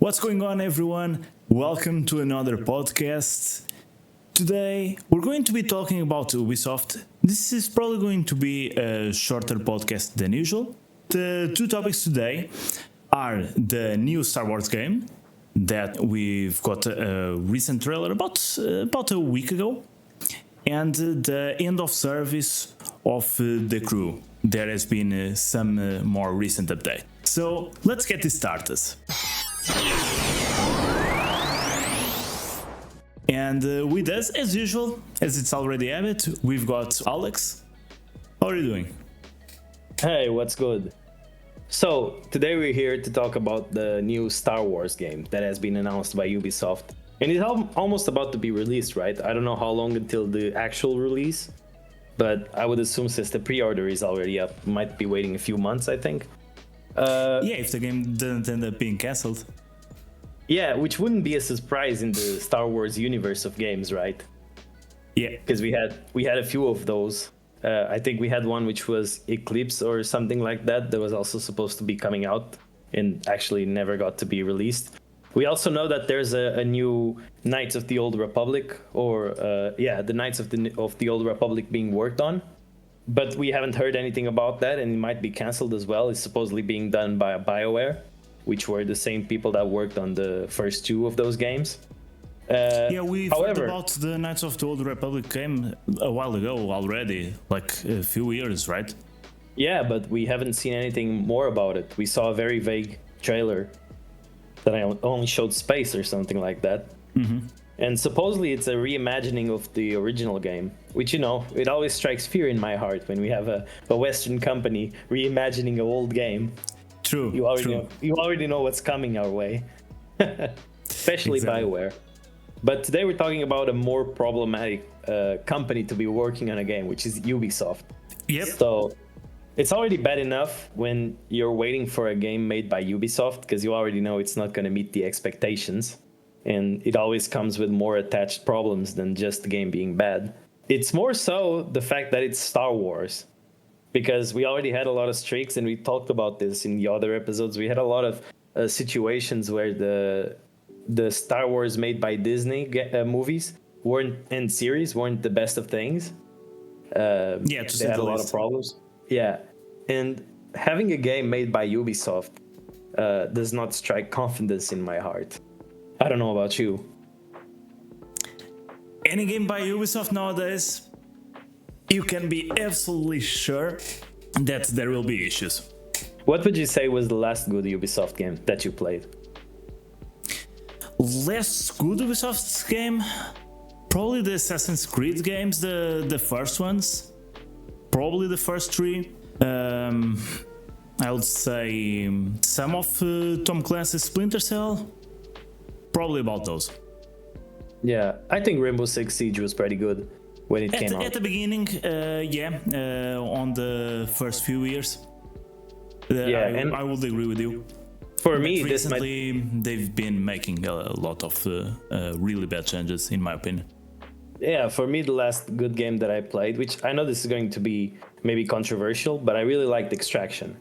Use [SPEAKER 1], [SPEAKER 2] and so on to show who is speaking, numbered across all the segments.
[SPEAKER 1] What's going on, everyone? Welcome to another podcast. Today, we're going to be talking about Ubisoft. This is probably going to be a shorter podcast than usual. The two topics today are the new Star Wars game that we've got a recent trailer about a week ago, and the end of service of the crew. There has been some more recent update. So let's get this started. And with us, as usual, as it's already habit, we've got Alex. How are you doing?
[SPEAKER 2] Hey, what's good? So, today we're here to talk about the new Star Wars game that has been announced by Ubisoft. And it's almost about to be released, right? I don't know how long until the actual release, but I would assume since the pre-order is already up, might be waiting a few months, I think.
[SPEAKER 1] If the game doesn't end up being cancelled.
[SPEAKER 2] Yeah, which wouldn't be a surprise in the Star Wars universe of games, right?
[SPEAKER 1] Yeah.
[SPEAKER 2] Because we had a few of those. I think we had one which was Eclipse or something like that was also supposed to be coming out and actually never got to be released. We also know that there's a new Knights of the Old Republic, or the Knights of the Old Republic being worked on, but we haven't heard anything about that, and it might be cancelled as well. It's supposedly being done by BioWare, which were the same people that worked on the first two of those games.
[SPEAKER 1] We've heard about the Knights of the Old Republic game a while ago already, like a few years, right?
[SPEAKER 2] Yeah, but we haven't seen anything more about it. We saw a very vague trailer that only showed space or something like that.
[SPEAKER 1] Mm-hmm.
[SPEAKER 2] And supposedly it's a reimagining of the original game, which, you know, it always strikes fear in my heart when we have a Western company reimagining an old game.
[SPEAKER 1] True.
[SPEAKER 2] You already know what's coming our way, especially
[SPEAKER 1] exactly.
[SPEAKER 2] BioWare. But today we're talking about a more problematic company to be working on a game, which is Ubisoft.
[SPEAKER 1] Yep.
[SPEAKER 2] So it's already bad enough when you're waiting for a game made by Ubisoft, because you already know it's not going to meet the expectations. And it always comes with more attached problems than just the game being bad. It's more so the fact that it's Star Wars. Because we already had a lot of streaks, and we talked about this in the other episodes. We had a lot of situations where the Star Wars made by Disney movies and series weren't the best of things. They had a lot of problems. Yeah, and having a game made by Ubisoft does not strike confidence in my heart. I don't know about you.
[SPEAKER 1] Any game by Ubisoft nowadays, you can be absolutely sure that there will be issues.
[SPEAKER 2] What would you say was the last good Ubisoft game that you played?
[SPEAKER 1] Last good Ubisoft game? Probably the Assassin's Creed games, the first ones. Probably the first three. I would say some of Tom Clancy's Splinter Cell. Probably about those.
[SPEAKER 2] Yeah, I think Rainbow Six Siege was pretty good when it came out.
[SPEAKER 1] At the beginning, on the first few years. I would agree with you.
[SPEAKER 2] For me,
[SPEAKER 1] recently they've been making a lot of really bad changes, in my opinion.
[SPEAKER 2] Yeah, for me, the last good game that I played, which I know this is going to be maybe controversial, but I really liked Extraction.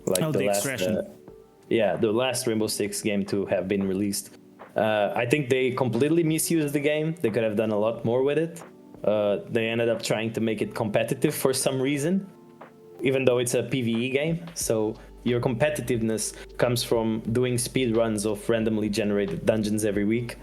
[SPEAKER 1] Extraction.
[SPEAKER 2] The last Rainbow Six game to have been released. I think they completely misused the game. They could have done a lot more with it. They ended up trying to make it competitive for some reason, even though it's a PvE game. So your competitiveness comes from doing speed runs of randomly generated dungeons every week.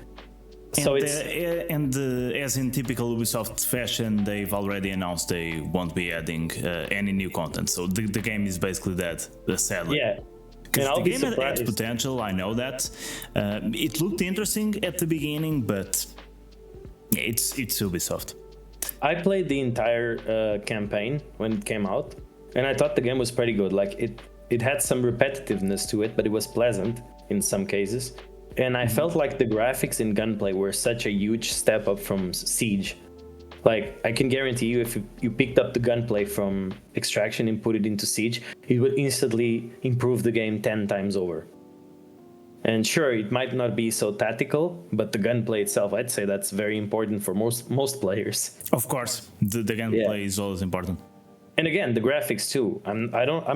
[SPEAKER 2] So
[SPEAKER 1] as in typical Ubisoft fashion, they've already announced they won't be adding any new content. So the game is basically dead, sadly.
[SPEAKER 2] Yeah.
[SPEAKER 1] Because the game had potential, I know that. It looked interesting at the beginning, but it's Ubisoft.
[SPEAKER 2] I played the entire campaign when it came out, and I thought the game was pretty good. Like it had some repetitiveness to it, but it was pleasant in some cases. And I felt like the graphics and gunplay were such a huge step up from Siege. Like, I can guarantee you, if you picked up the gunplay from Extraction and put it into Siege, it would instantly improve the game 10 times over. And sure, it might not be so tactical, but the gunplay itself, I'd say that's very important for most players.
[SPEAKER 1] Of course, the gunplay is always important.
[SPEAKER 2] And again, the graphics too. I'm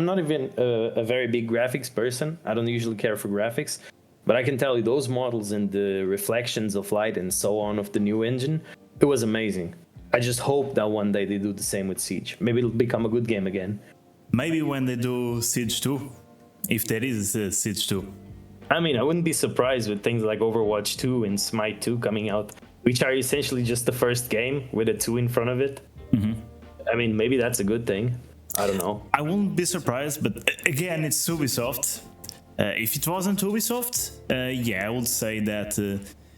[SPEAKER 2] not even a very big graphics person. I don't usually care for graphics, But I can tell you, those models and the reflections of light and so on of the new engine, it was amazing. I just hope that one day they do the same with Siege. Maybe it'll become a good game again.
[SPEAKER 1] Maybe when they do Siege 2, if there is a Siege 2.
[SPEAKER 2] I mean, I wouldn't be surprised with things like Overwatch 2 and Smite 2 coming out, which are essentially just the first game with a 2 in front of it. I mean, maybe that's a good thing. I don't know.
[SPEAKER 1] I wouldn't be surprised, but again, it's Ubisoft. If it wasn't Ubisoft, yeah, I would say that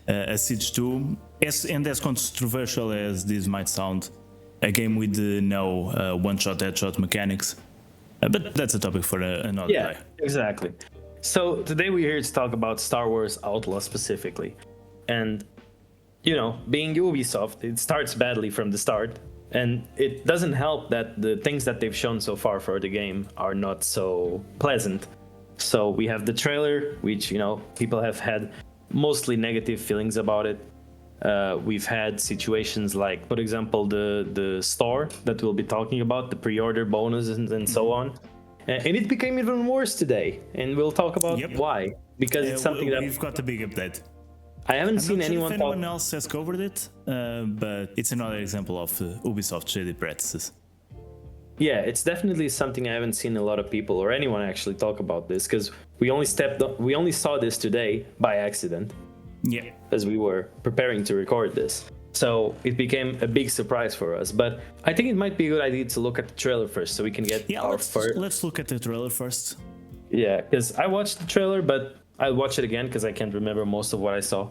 [SPEAKER 1] a Siege 2, and as controversial as this might sound, a game with no one-shot, headshot mechanics. But that's a topic for another day.
[SPEAKER 2] Exactly. So today we're here to talk about Star Wars Outlaws specifically. And, you know, being Ubisoft, it starts badly from the start. And it doesn't help that the things that they've shown so far for the game are not so pleasant. So we have the trailer, which, you know, people have had mostly negative feelings about it. We've had situations like, for example, the store that we'll be talking about, the pre-order bonuses and so on. And it became even worse today. And we'll talk about why. Because it's something that...
[SPEAKER 1] We've got a big update.
[SPEAKER 2] I haven't seen anyone
[SPEAKER 1] if anyone else has covered it, but it's another example of Ubisoft shady practices.
[SPEAKER 2] Yeah, it's definitely something I haven't seen a lot of people or anyone actually talk about this, because we only saw this today by accident.
[SPEAKER 1] Yeah.
[SPEAKER 2] As we were preparing to record this. So it became a big surprise for us. But I think it might be a good idea to look at the trailer first so we can get our first.
[SPEAKER 1] Let's look at the trailer first.
[SPEAKER 2] Yeah, because I watched the trailer, but I'll watch it again because I can't remember most of what I saw.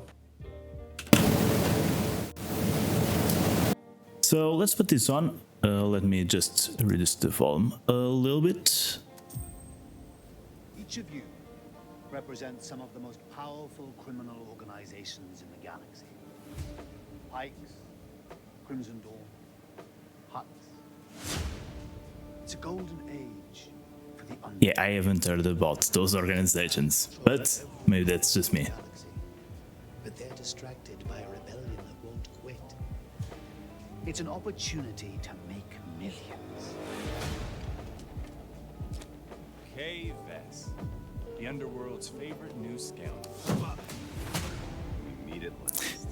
[SPEAKER 1] So let's put this on. Let me just reduce the volume a little bit.
[SPEAKER 3] Each of you represents some of the most powerful criminal organizations in the galaxy. Pikes, Crimson Dawn, Huts. It's a golden age for the underworld.
[SPEAKER 1] Yeah, I haven't heard about those organizations, but maybe that's just me.
[SPEAKER 3] But they're distracted by a rebellion that won't quit. It's an opportunity to make millions.
[SPEAKER 4] Kay Vess, the underworld's favorite new scoundrel. We meet at last.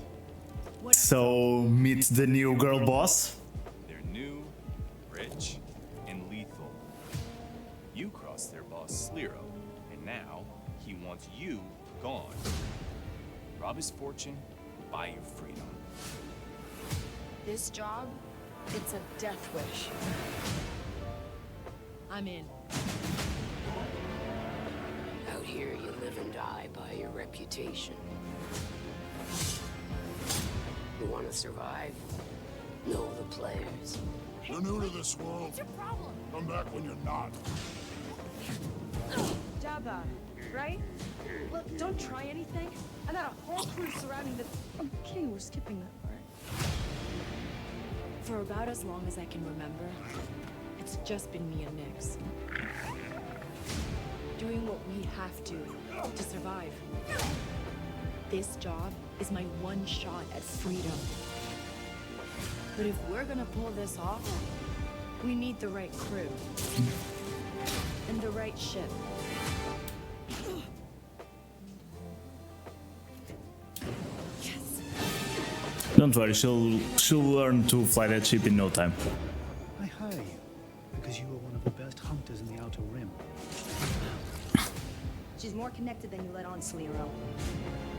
[SPEAKER 1] So, meet the new girl boss.
[SPEAKER 4] They're new, rich, and lethal. You crossed their boss Slero, and now he wants you gone. Rob his fortune, buy your freedom.
[SPEAKER 5] This job, it's a death wish. I'm in.
[SPEAKER 6] Out here, you live and die by your reputation. You want to survive? Know the players.
[SPEAKER 7] You're new to this world.
[SPEAKER 5] What's your problem?
[SPEAKER 7] Come back when you're not.
[SPEAKER 5] Jabba, right? Look, don't try anything. I got a whole crew surrounding the... I'm kidding, we're skipping that part. For about as long as I can remember, it's just been me and Nyx. Doing what we have to survive. This job is my one shot at freedom. But if we're gonna pull this off, we need the right crew. And the right ship. Yes.
[SPEAKER 1] Don't worry, she'll learn to fly that ship in no time.
[SPEAKER 3] I hire you because you are one of the best hunters in the Outer Rim.
[SPEAKER 8] She's more connected than you let on, Slero.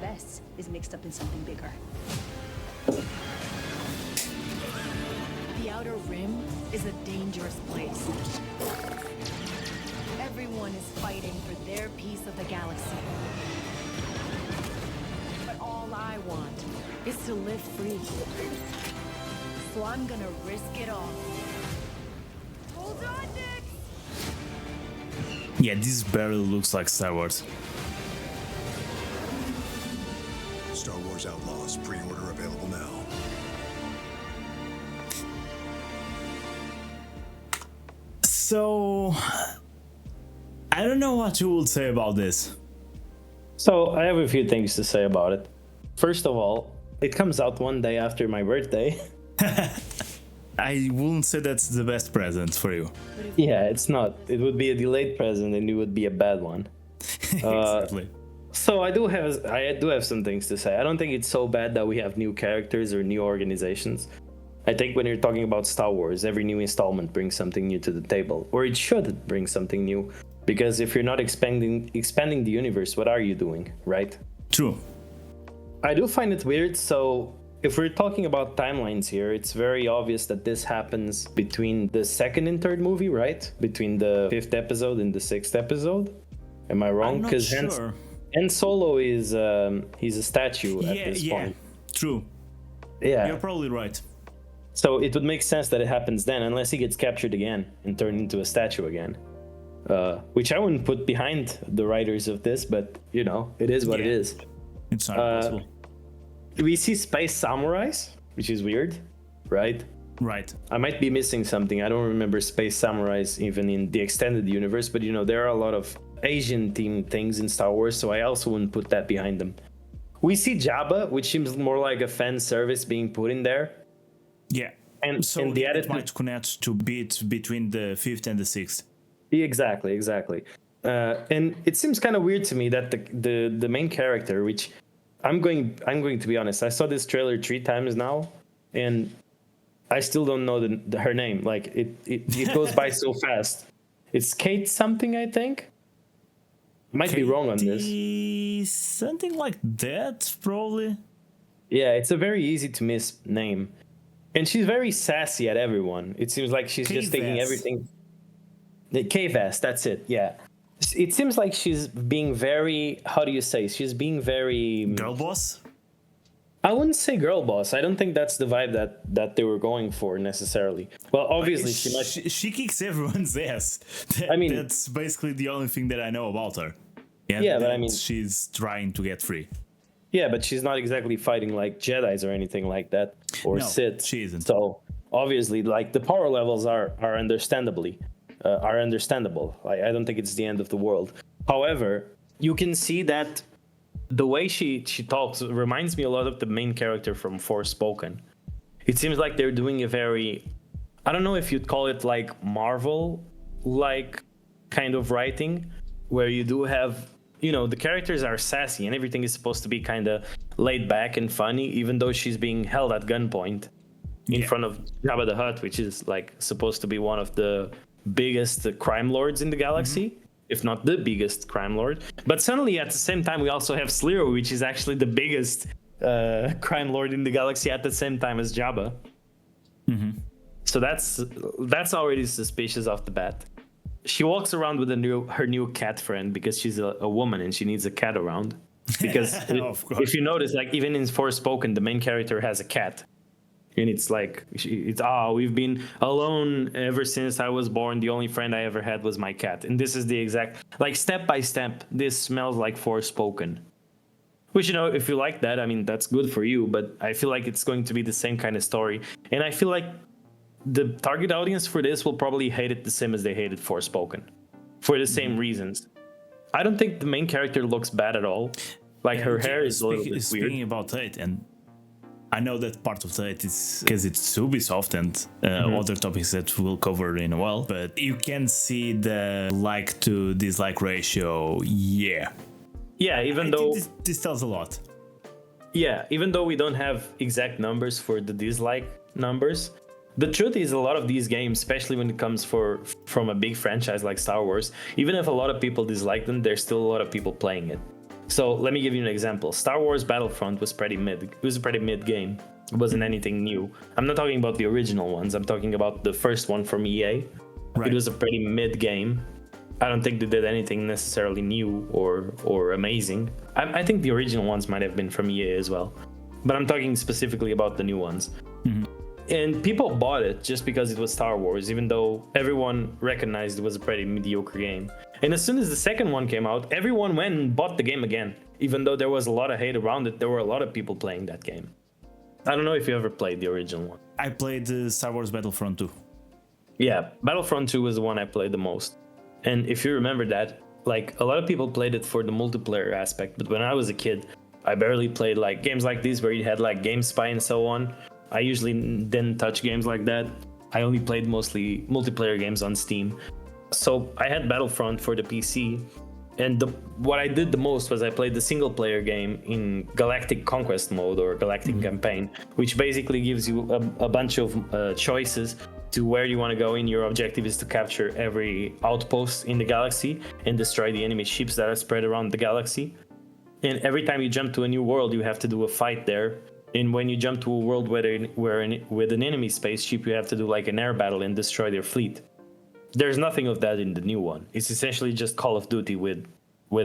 [SPEAKER 8] Vess is mixed up in something bigger.
[SPEAKER 5] The Outer Rim is a dangerous place. Everyone is fighting for their piece of the galaxy. But all I want is to live free. So I'm gonna risk it all. Hold on, Nick!
[SPEAKER 1] Yeah, this barely looks like Star Wars.
[SPEAKER 7] Star Wars Outlaws, pre-order available now.
[SPEAKER 1] So, I don't know what you would say about this.
[SPEAKER 2] So I have a few things to say about it. First of all, it comes out one day after my birthday.
[SPEAKER 1] I wouldn't say that's the best present for you.
[SPEAKER 2] Yeah, it's not. It would be a delayed present and it would be a bad one.
[SPEAKER 1] Exactly.
[SPEAKER 2] So I do have some things to say. I don't think it's so bad that we have new characters or new organizations. I think when you're talking about Star Wars, every new installment brings something new to the table, or it should bring something new. Because if you're not expanding the universe, what are you doing, right?
[SPEAKER 1] True.
[SPEAKER 2] I do find it weird. So if we're talking about timelines here, it's very obvious that this happens between the second and third movie, right? Between the 5th episode and the 6th episode. Am I wrong?
[SPEAKER 1] I'm not sure.
[SPEAKER 2] Han Solo is he's a statue at this point.
[SPEAKER 1] True.
[SPEAKER 2] Yeah.
[SPEAKER 1] You're probably right.
[SPEAKER 2] So it would make sense that it happens then, unless he gets captured again and turned into a statue again. Which I wouldn't put behind the writers of this, but you know, it is what it is.
[SPEAKER 1] It's not possible.
[SPEAKER 2] We see space samurais, which is weird, right?
[SPEAKER 1] Right.
[SPEAKER 2] I might be missing something. I don't remember space samurais even in the extended universe, but you know, there are a lot of Asian themed things in Star Wars, so I also wouldn't put that behind them. We see Jabba, which seems more like a fan service being put in there.
[SPEAKER 1] Yeah.
[SPEAKER 2] And
[SPEAKER 1] so
[SPEAKER 2] and the
[SPEAKER 1] it
[SPEAKER 2] attitude
[SPEAKER 1] might connect to bit between the 5th and the 6th.
[SPEAKER 2] Exactly. And it seems kind of weird to me that the main character, which I'm going to be honest, I saw this trailer 3 times now, and I still don't know her name. Like it goes by so fast. It's Kate something, I think. Might be wrong on this.
[SPEAKER 1] Something like that, probably.
[SPEAKER 2] Yeah, it's a very easy to miss name, and she's very sassy at everyone. It seems like she's just taking everything. K-Vest, that's it. Yeah, it seems like she's being very. How do you say? She's being very
[SPEAKER 1] girl boss.
[SPEAKER 2] I wouldn't say girl boss. I don't think that's the vibe that they were going for necessarily. Well, obviously
[SPEAKER 1] she kicks everyone's ass. That's basically the only thing that I know about her.
[SPEAKER 2] Yeah, but I mean,
[SPEAKER 1] she's trying to get free.
[SPEAKER 2] Yeah, but she's not exactly fighting like Jedis or anything like that, or Sith.
[SPEAKER 1] She isn't.
[SPEAKER 2] So obviously, like the power levels are understandable. I don't think it's the end of the world. However, you can see that the way she talks reminds me a lot of the main character from Forspoken. It seems like they're doing a very, I don't know if you'd call it like Marvel-like kind of writing, where you do have, you know, the characters are sassy and everything is supposed to be kind of laid back and funny, even though she's being held at gunpoint in front of Jabba the Hutt, which is like supposed to be one of the biggest crime lords in the galaxy. If not the biggest crime lord. But suddenly, at the same time, we also have Sliro, which is actually the biggest crime lord in the galaxy at the same time as Jabba. So that's already suspicious off the bat. She walks around with her new cat friend because she's a woman and she needs a cat around. Because if you notice, like even in Forspoken, the main character has a cat. And it's like, we've been alone ever since I was born. The only friend I ever had was my cat. And this is the exact, like step by step, this smells like Forspoken. Which, you know, if you like that, I mean, that's good for you. But I feel like it's going to be the same kind of story. And I feel like the target audience for this will probably hate it the same as they hated Forspoken. For the same reasons. I don't think the main character looks bad at all. Like her hair is a little bit weird.
[SPEAKER 1] Speaking about hate, and I know that part of that is because it's Ubisoft and other topics that we'll cover in a while, but you can see the like to dislike ratio. Yeah,
[SPEAKER 2] even though
[SPEAKER 1] this tells a lot.
[SPEAKER 2] Yeah, even though we don't have exact numbers for the dislike numbers, the truth is a lot of these games, especially when it comes from a big franchise like Star Wars, even if a lot of people dislike them, there's still a lot of people playing it. So let me give you an example. Star Wars Battlefront was pretty mid. It was a pretty mid game. It wasn't anything new. I'm not talking about the original ones. I'm talking about the first one from EA. Right. It was a pretty mid game. I don't think they did anything necessarily new or amazing. I think the original ones might have been from EA as well. But I'm talking specifically about the new ones. And people bought it just because it was Star Wars, even though everyone recognized it was a pretty mediocre game. And as soon as the second one came out, everyone went and bought the game again. Even though there was a lot of hate around it, there were a lot of people playing that game. I don't know if you ever played the original one.
[SPEAKER 1] I played Star Wars Battlefront 2.
[SPEAKER 2] Yeah, Battlefront 2 was the one I played the most. And if you remember that, like a lot of people played it for the multiplayer aspect. But when I was a kid, I barely played like games like these where you had like GameSpy and so on. I usually didn't touch games like that. I only played mostly multiplayer games on Steam. So I had Battlefront for the PC, And what I did the most was I played the single player game in Galactic Conquest mode or Galactic Campaign, which basically gives you a bunch of choices to where you want to go in. Your objective is to capture every outpost in the galaxy and destroy the enemy ships that are spread around the galaxy. And every time you jump to a new world, you have to do a fight there. And when you jump to a world with an enemy spaceship, you have to do like an air battle and destroy their fleet. There's nothing of that in the new one. It's essentially just Call of Duty with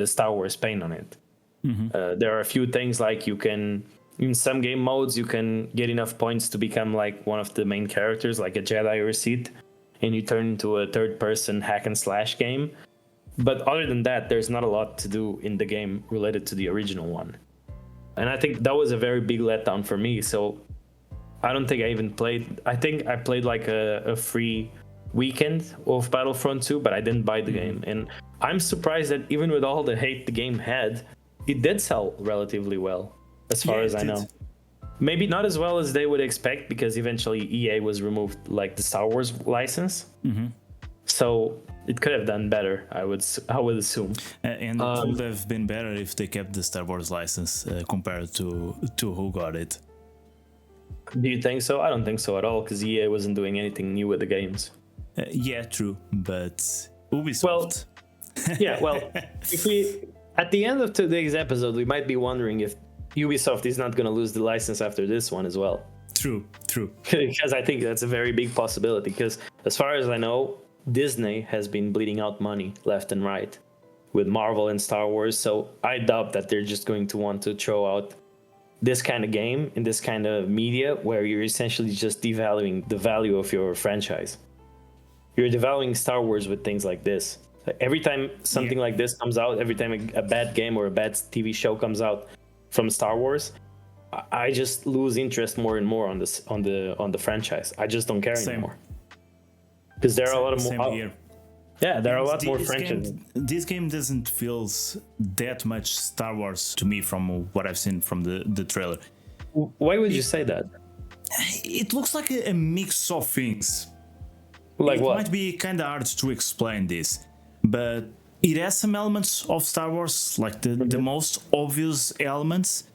[SPEAKER 2] a Star Wars paint on it. There are a few things like you can, in some game modes, you can get enough points to become like one of the main characters, like a Jedi or a Sith, and you turn into a third-person hack and slash game. But other than that, there's not a lot to do in the game related to the original one. And I think that was a very big letdown for me. So I don't think I even played. I think I played like a free weekend of Battlefront 2, but I didn't buy the game. And I'm surprised that even with all the hate the game had, it did sell relatively well, as far as I know. Maybe not as well as they would expect, because eventually EA was removed, like the Star Wars license. So it could have done better, I would assume.
[SPEAKER 1] And it would have been better if they kept the Star Wars license compared to who got it.
[SPEAKER 2] Do you think so? I don't think so at all, because EA wasn't doing anything new with the games.
[SPEAKER 1] Yeah, true, but Ubisoft.
[SPEAKER 2] If we at the end of today's episode, we might be wondering if Ubisoft is not going to lose the license after this one as well.
[SPEAKER 1] True.
[SPEAKER 2] Because I think that's a very big possibility. Because as far as I know, Disney has been bleeding out money left and right with Marvel and Star Wars. So I doubt that they're just going to want to throw out this kind of game in this kind of media where you're essentially just devaluing the value of your franchise. You're devaluing Star Wars with things like this. Every time something like this comes out, every time a bad game or a bad TV show comes out from Star Wars, I just lose interest more and more on the franchise. I just don't care anymore. Because there are a lot of more. Yeah, there are a lot more franchises.
[SPEAKER 1] This game doesn't feel that much Star Wars to me from what I've seen from the trailer.
[SPEAKER 2] Why would you say that?
[SPEAKER 1] It looks like a mix of things.
[SPEAKER 2] Like what?
[SPEAKER 1] It might be kind of hard to explain this, but it has some elements of Star Wars, like the most obvious elements.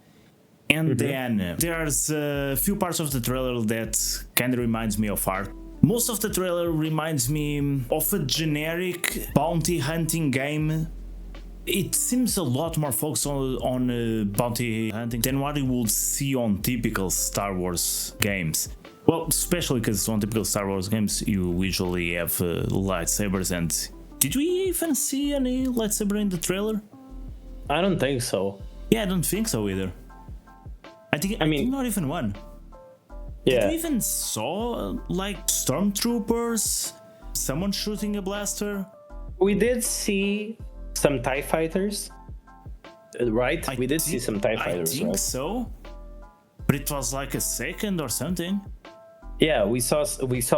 [SPEAKER 1] And then there's a few parts of the trailer that kind of reminds me of art. Most of the trailer reminds me of a generic bounty hunting game. It seems a lot more focused on bounty hunting than what you would see on typical Star Wars games. Well, especially because on typical Star Wars games you usually have lightsabers, and did we even see any lightsaber in the trailer?
[SPEAKER 2] I don't think so.
[SPEAKER 1] Yeah, I don't think so either. I think not even one.
[SPEAKER 2] Yeah.
[SPEAKER 1] Did we even saw like stormtroopers, someone shooting a blaster?
[SPEAKER 2] We did see some TIE fighters, right? We did see some TIE fighters.
[SPEAKER 1] I think so, but it was like a second or something.
[SPEAKER 2] Yeah, we saw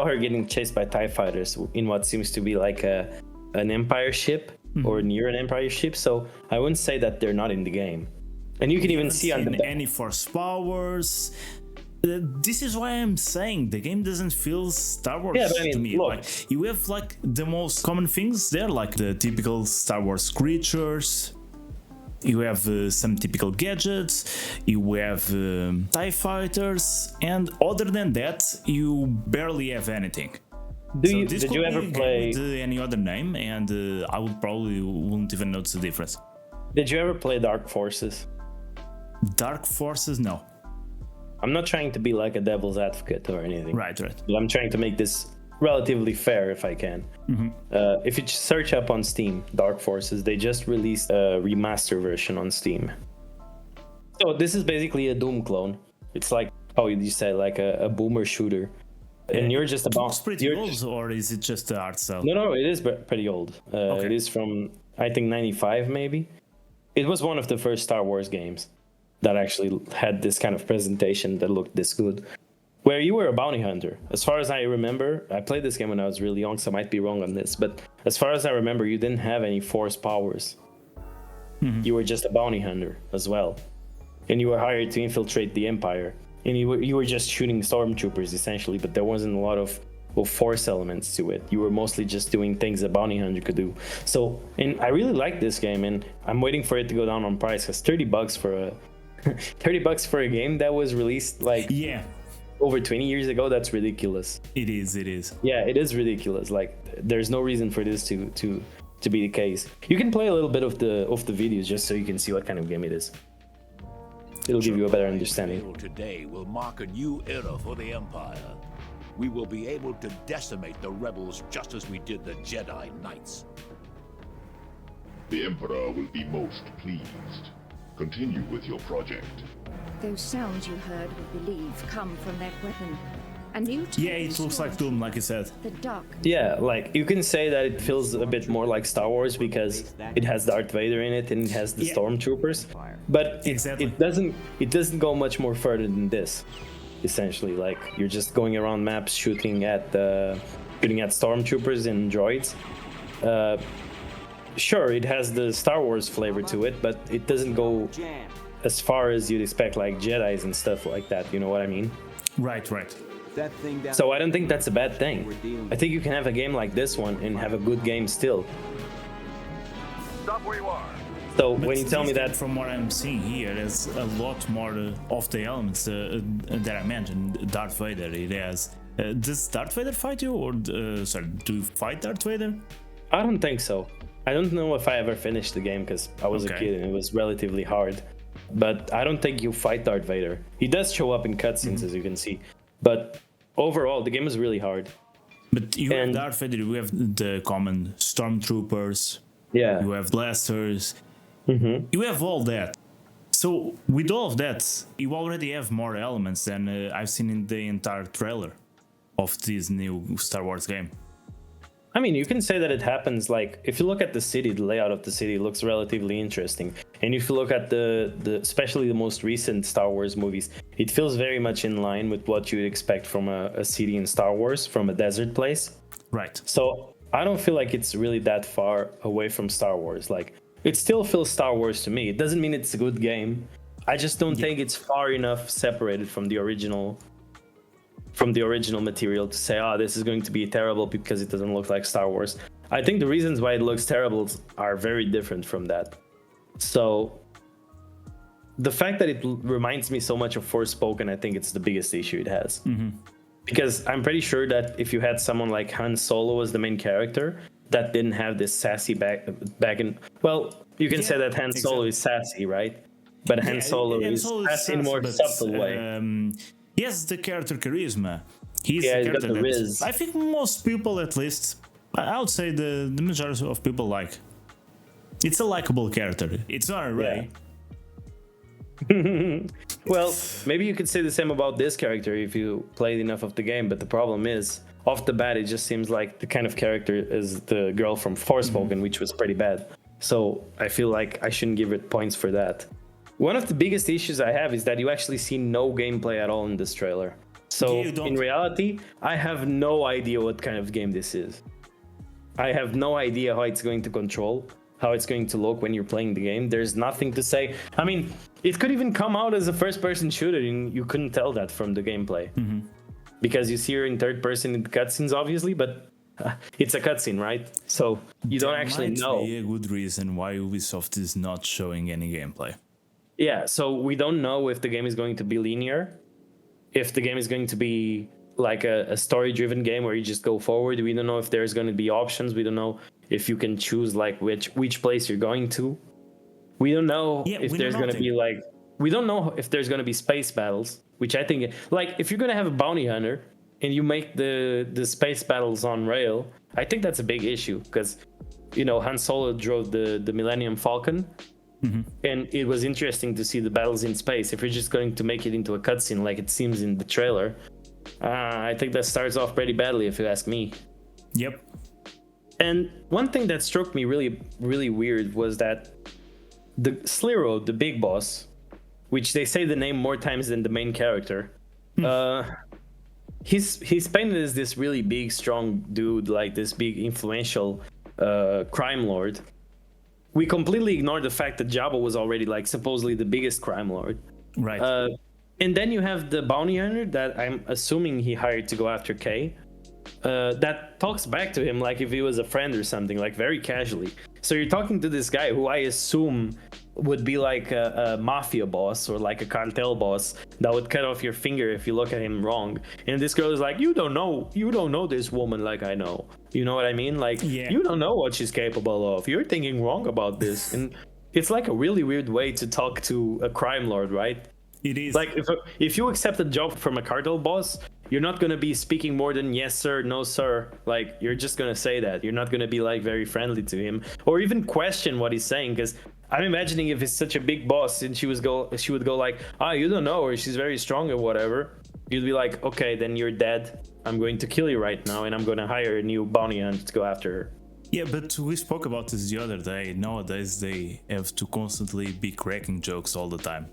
[SPEAKER 2] her getting chased by TIE fighters in what seems to be like an Empire ship or near an Empire ship. So I wouldn't say that they're not in the game. And you can even see on the
[SPEAKER 1] any force powers. This is why I'm saying the game doesn't feel Star Wars to me.
[SPEAKER 2] Look,
[SPEAKER 1] like you have like the most common things there, like the typical Star Wars creatures. You have some typical gadgets. You have TIE fighters, and other than that, you barely have anything.
[SPEAKER 2] Did you ever play
[SPEAKER 1] with any other name? And I would probably wouldn't even notice the difference.
[SPEAKER 2] Did you ever play Dark Forces?
[SPEAKER 1] Dark Forces, no.
[SPEAKER 2] I'm not trying to be like a devil's advocate or anything.
[SPEAKER 1] Right.
[SPEAKER 2] But I'm trying to make this relatively fair if I can. If you search up on Steam, Dark Forces, they just released a remaster version on Steam. So this is basically a Doom clone. It's like, how would you say, like a boomer shooter. And you're just about...
[SPEAKER 1] It's pretty old, or is it just the art style?
[SPEAKER 2] No, it is pretty old. It is from, I think, 95 maybe. It was one of the first Star Wars games that actually had this kind of presentation that looked this good, where you were a bounty hunter. As far as I remember, I played this game when I was really young, so I might be wrong on this, but as far as I remember, you didn't have any force powers. You were just a bounty hunter as well. And you were hired to infiltrate the Empire. And you were just shooting stormtroopers, essentially, but there wasn't a lot of force elements to it. You were mostly just doing things a bounty hunter could do. So, and I really like this game, and I'm waiting for it to go down on price, because $30 for a $30 for a game that was released like
[SPEAKER 1] Yeah,
[SPEAKER 2] over 20 years ago, that's ridiculous.
[SPEAKER 1] it is.
[SPEAKER 2] Yeah, it is ridiculous. Like, there's no reason for this to be the case. You can play a little bit of the videos just so you can see what kind of game it is. It'll give you a better understanding.
[SPEAKER 9] Today will mark a new era for the Empire. We will be able to decimate the rebels just as we did the Jedi Knights.
[SPEAKER 10] The Emperor will be most pleased. Continue with your project.
[SPEAKER 8] Those sounds you heard, we believe, come from that weapon. A new
[SPEAKER 1] Yeah, it looks like Doom, like you said.
[SPEAKER 8] The dark.
[SPEAKER 2] Yeah, like you can say that it feels a bit more like Star Wars because it has Darth Vader in it and it has the stormtroopers, but
[SPEAKER 1] Exactly.
[SPEAKER 2] it doesn't go much more further than this. Essentially, like you're just going around maps shooting at stormtroopers and droids. Sure, it has the Star Wars flavor to it, but it doesn't go as far as you'd expect, like Jedis and stuff like that. You know what I mean?
[SPEAKER 1] Right.
[SPEAKER 2] So I don't think that's a bad thing. I think you can have a game like this one and have a good game still.
[SPEAKER 9] Stop where you are.
[SPEAKER 2] So
[SPEAKER 1] But
[SPEAKER 2] when you tell me
[SPEAKER 1] this game,
[SPEAKER 2] that,
[SPEAKER 1] from what I'm seeing here, there's a lot more of the elements that I mentioned. Darth Vader, it has. Does Darth Vader fight you, or sorry, do you fight Darth Vader?
[SPEAKER 2] I don't think so. I don't know if I ever finished the game because I was a
[SPEAKER 1] Okay.
[SPEAKER 2] kid and it was relatively hard. But I don't think you fight Darth Vader. He does show up in cutscenes, as you can see. But overall, the game is really hard.
[SPEAKER 1] But you have
[SPEAKER 2] And-
[SPEAKER 1] Darth Vader, you have the common stormtroopers,
[SPEAKER 2] Yeah.
[SPEAKER 1] you have blasters, you have all that. So with all of that, you already have more elements than I've seen in the entire trailer of this new Star Wars game.
[SPEAKER 2] I mean, you can say that it happens, like, if you look at the city, the layout of the city looks relatively interesting. And if you look at the especially the most recent Star Wars movies, it feels very much in line with what you'd expect from a city in Star Wars, from a desert place.
[SPEAKER 1] Right.
[SPEAKER 2] So I don't feel like it's really that far away from Star Wars. Like, it still feels Star Wars to me. It doesn't mean it's a good game. I just don't think it's far enough separated from the original material to say, oh, this is going to be terrible because it doesn't look like Star Wars. I think the reasons why it looks terrible are very different from that. So the fact that it reminds me so much of Forspoken, I think it's the biggest issue it has. Because I'm pretty sure that if you had someone like Han Solo as the main character that didn't have this sassy back in, well, you can say that Han Solo is sassy, right? But Han Solo is sassy in a more subtle way.
[SPEAKER 1] He has the character charisma. He's
[SPEAKER 2] Yeah,
[SPEAKER 1] the
[SPEAKER 2] he's got
[SPEAKER 1] character
[SPEAKER 2] the
[SPEAKER 1] that
[SPEAKER 2] riz.
[SPEAKER 1] I think most people, at least, I would say the majority of people like. It's a likable character. It's not a Rey.
[SPEAKER 2] Well, maybe you could say the same about this character if you played enough of the game, but the problem is, off the bat, it just seems like the kind of character is the girl from Forspoken, which was pretty bad. So I feel like I shouldn't give it points for that. One of the biggest issues I have is that you actually see no gameplay at all in this trailer. So
[SPEAKER 1] Yeah, you don't.
[SPEAKER 2] in reality, I have no idea what kind of game this is. I have no idea how it's going to control, how it's going to look when you're playing the game. There's nothing to say. I mean, it could even come out as a first-person shooter, and you couldn't tell that from the gameplay. Because you see her in third person in the cutscenes, obviously, but it's a cutscene, right? So you don't actually know.
[SPEAKER 1] Might be a good reason why Ubisoft is not showing any gameplay.
[SPEAKER 2] Yeah, so we don't know if the game is going to be linear, if the game is going to be like a story-driven game where you just go forward. We don't know if there's going to be options. We don't know if you can choose like which place you're going to. We don't know if there's going to be like, we don't know if there's going to be space battles, which I think, like, if you're going to have a bounty hunter and you make the space battles on rail, I think that's a big issue because, you know, Han Solo drove the Millennium Falcon. And it was interesting to see the battles in space. If you're just going to make it into a cutscene like it seems in the trailer, I think that starts off pretty badly, if you ask me.
[SPEAKER 1] Yep.
[SPEAKER 2] And one thing that struck me really, really weird was that the Sliro, the big boss, which they say the name more times than the main character, he's painted as this really big, strong dude, like this big, influential crime lord. We completely ignored the fact that Jabba was already like supposedly the biggest crime lord.
[SPEAKER 1] Right.
[SPEAKER 2] And then you have the bounty hunter that I'm assuming he hired to go after Kay. that talks back to him like if he was a friend or something, like very casually. So you're talking to this guy who I assume would be like a mafia boss or like a cartel boss that would cut off your finger if you look at him wrong. And this girl is like, you don't know this woman like I know. You know what I mean? Like, you don't know what she's capable of. You're thinking wrong about this. And it's like a really weird way to talk to a crime lord, right?
[SPEAKER 1] It is.
[SPEAKER 2] Like, if you accept a job from a cartel boss, you're not going to be speaking more than yes, sir, no, sir. Like, you're just going to say that. You're not going to be, like, very friendly to him or even question what he's saying. Because I'm imagining if he's such a big boss and she would go like, you don't know her, she's very strong or whatever. You'd be like, okay, then you're dead. I'm going to kill you right now and I'm going to hire a new bounty hunter to go after her.
[SPEAKER 1] Yeah, but we spoke about this the other day. Nowadays, they have to constantly be cracking jokes all the time.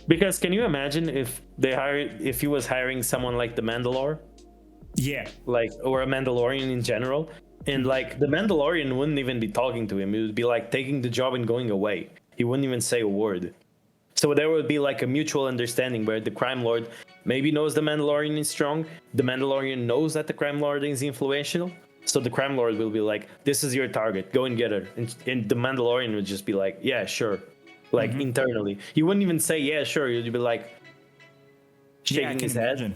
[SPEAKER 2] Because can you imagine if he was hiring someone like the Mandalore?
[SPEAKER 1] Yeah.
[SPEAKER 2] Like, or a Mandalorian in general. And like the Mandalorian wouldn't even be talking to him. It would be like taking the job and going away. He wouldn't even say a word. So there would be like a mutual understanding where the crime lord maybe knows the Mandalorian is strong. The Mandalorian knows that the crime lord is influential. So the crime lord will be like, this is your target, go and get her. And the Mandalorian would just be like, yeah, sure. Like internally. He wouldn't even say, yeah, sure. He'd be like shaking his head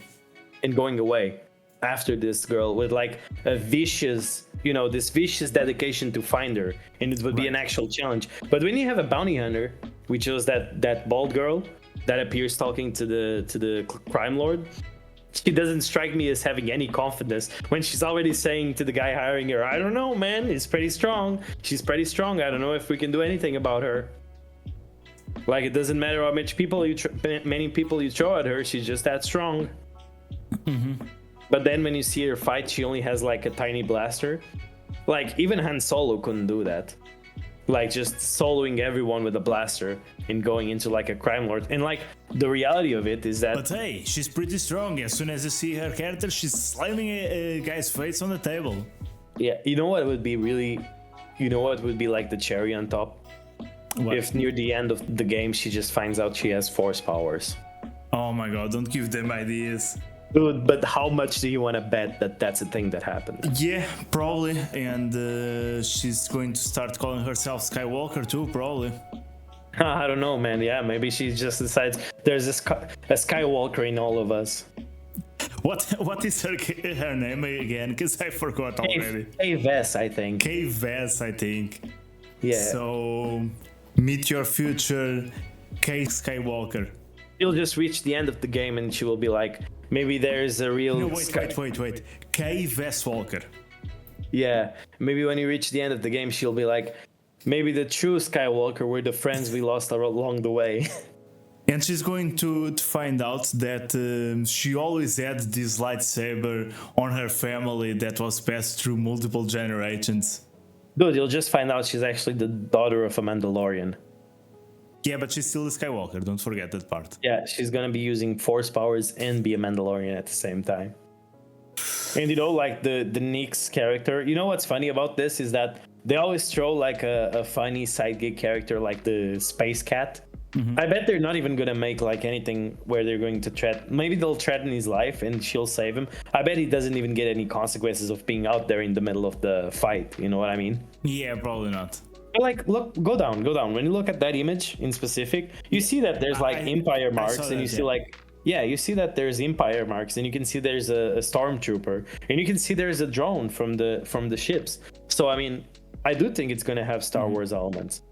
[SPEAKER 2] and going away after this girl with like a vicious, this vicious dedication to find her. And it would be an actual challenge. But when you have a bounty hunter, we chose that bald girl that appears talking to the crime lord, she doesn't strike me as having any confidence when she's already saying to the guy hiring her, I don't know, man, he's pretty strong. She's pretty strong. I don't know if we can do anything about her. Like, it doesn't matter how much many people you throw at her, she's just that strong. But then when you see her fight, she only has like a tiny blaster. Like, even Han Solo couldn't do that. Like, just soloing everyone with a blaster and going into like a crime lord. And like, the reality of it is that...
[SPEAKER 1] But hey, she's pretty strong. As soon as you see her character, she's slamming a guy's face on the table.
[SPEAKER 2] Yeah, you know what would be like the cherry on top? What? If near the end of the game she just finds out she has force powers.
[SPEAKER 1] Oh my god, don't give them ideas.
[SPEAKER 2] Dude, but how much do you want to bet that that's a thing that happened?
[SPEAKER 1] Yeah, probably. And she's going to start calling herself Skywalker too, probably.
[SPEAKER 2] I don't know, man. Yeah, maybe she just decides there's a Skywalker in all of us.
[SPEAKER 1] What is her name again? Because I forgot already.
[SPEAKER 2] Kay Vess, I think.
[SPEAKER 1] Kay Vess, I think.
[SPEAKER 2] Yeah.
[SPEAKER 1] So... meet your future Kay Skywalker.
[SPEAKER 2] You'll just reach the end of the game and she will be like, maybe there's a real...
[SPEAKER 1] No, wait. Kay Vesswalker.
[SPEAKER 2] Yeah, maybe when you reach the end of the game, she'll be like, maybe the true Skywalker were the friends we lost along the way.
[SPEAKER 1] And she's going to find out that she always had this lightsaber on her family that was passed through multiple generations.
[SPEAKER 2] Dude, you'll just find out she's actually the daughter of a Mandalorian.
[SPEAKER 1] Yeah, but she's still a Skywalker, don't forget that part.
[SPEAKER 2] Yeah, she's gonna be using force powers and be a Mandalorian at the same time. And like the Nyx character, what's funny about this is that they always throw like a funny side gig character like the Space Cat. I bet they're not even gonna make like anything where they're going to maybe they'll threaten his life and she'll save him. I bet he doesn't even get any consequences of being out there in the middle of the fight, you know what I mean?
[SPEAKER 1] Yeah, probably not.
[SPEAKER 2] But like, look, go down. When you look at that image in specific, you see that there's like Empire marks and you see like, you see that there's Empire marks and you can see there's a stormtrooper and you can see there's a drone from the ships. So I mean, I do think it's gonna have Star Wars elements.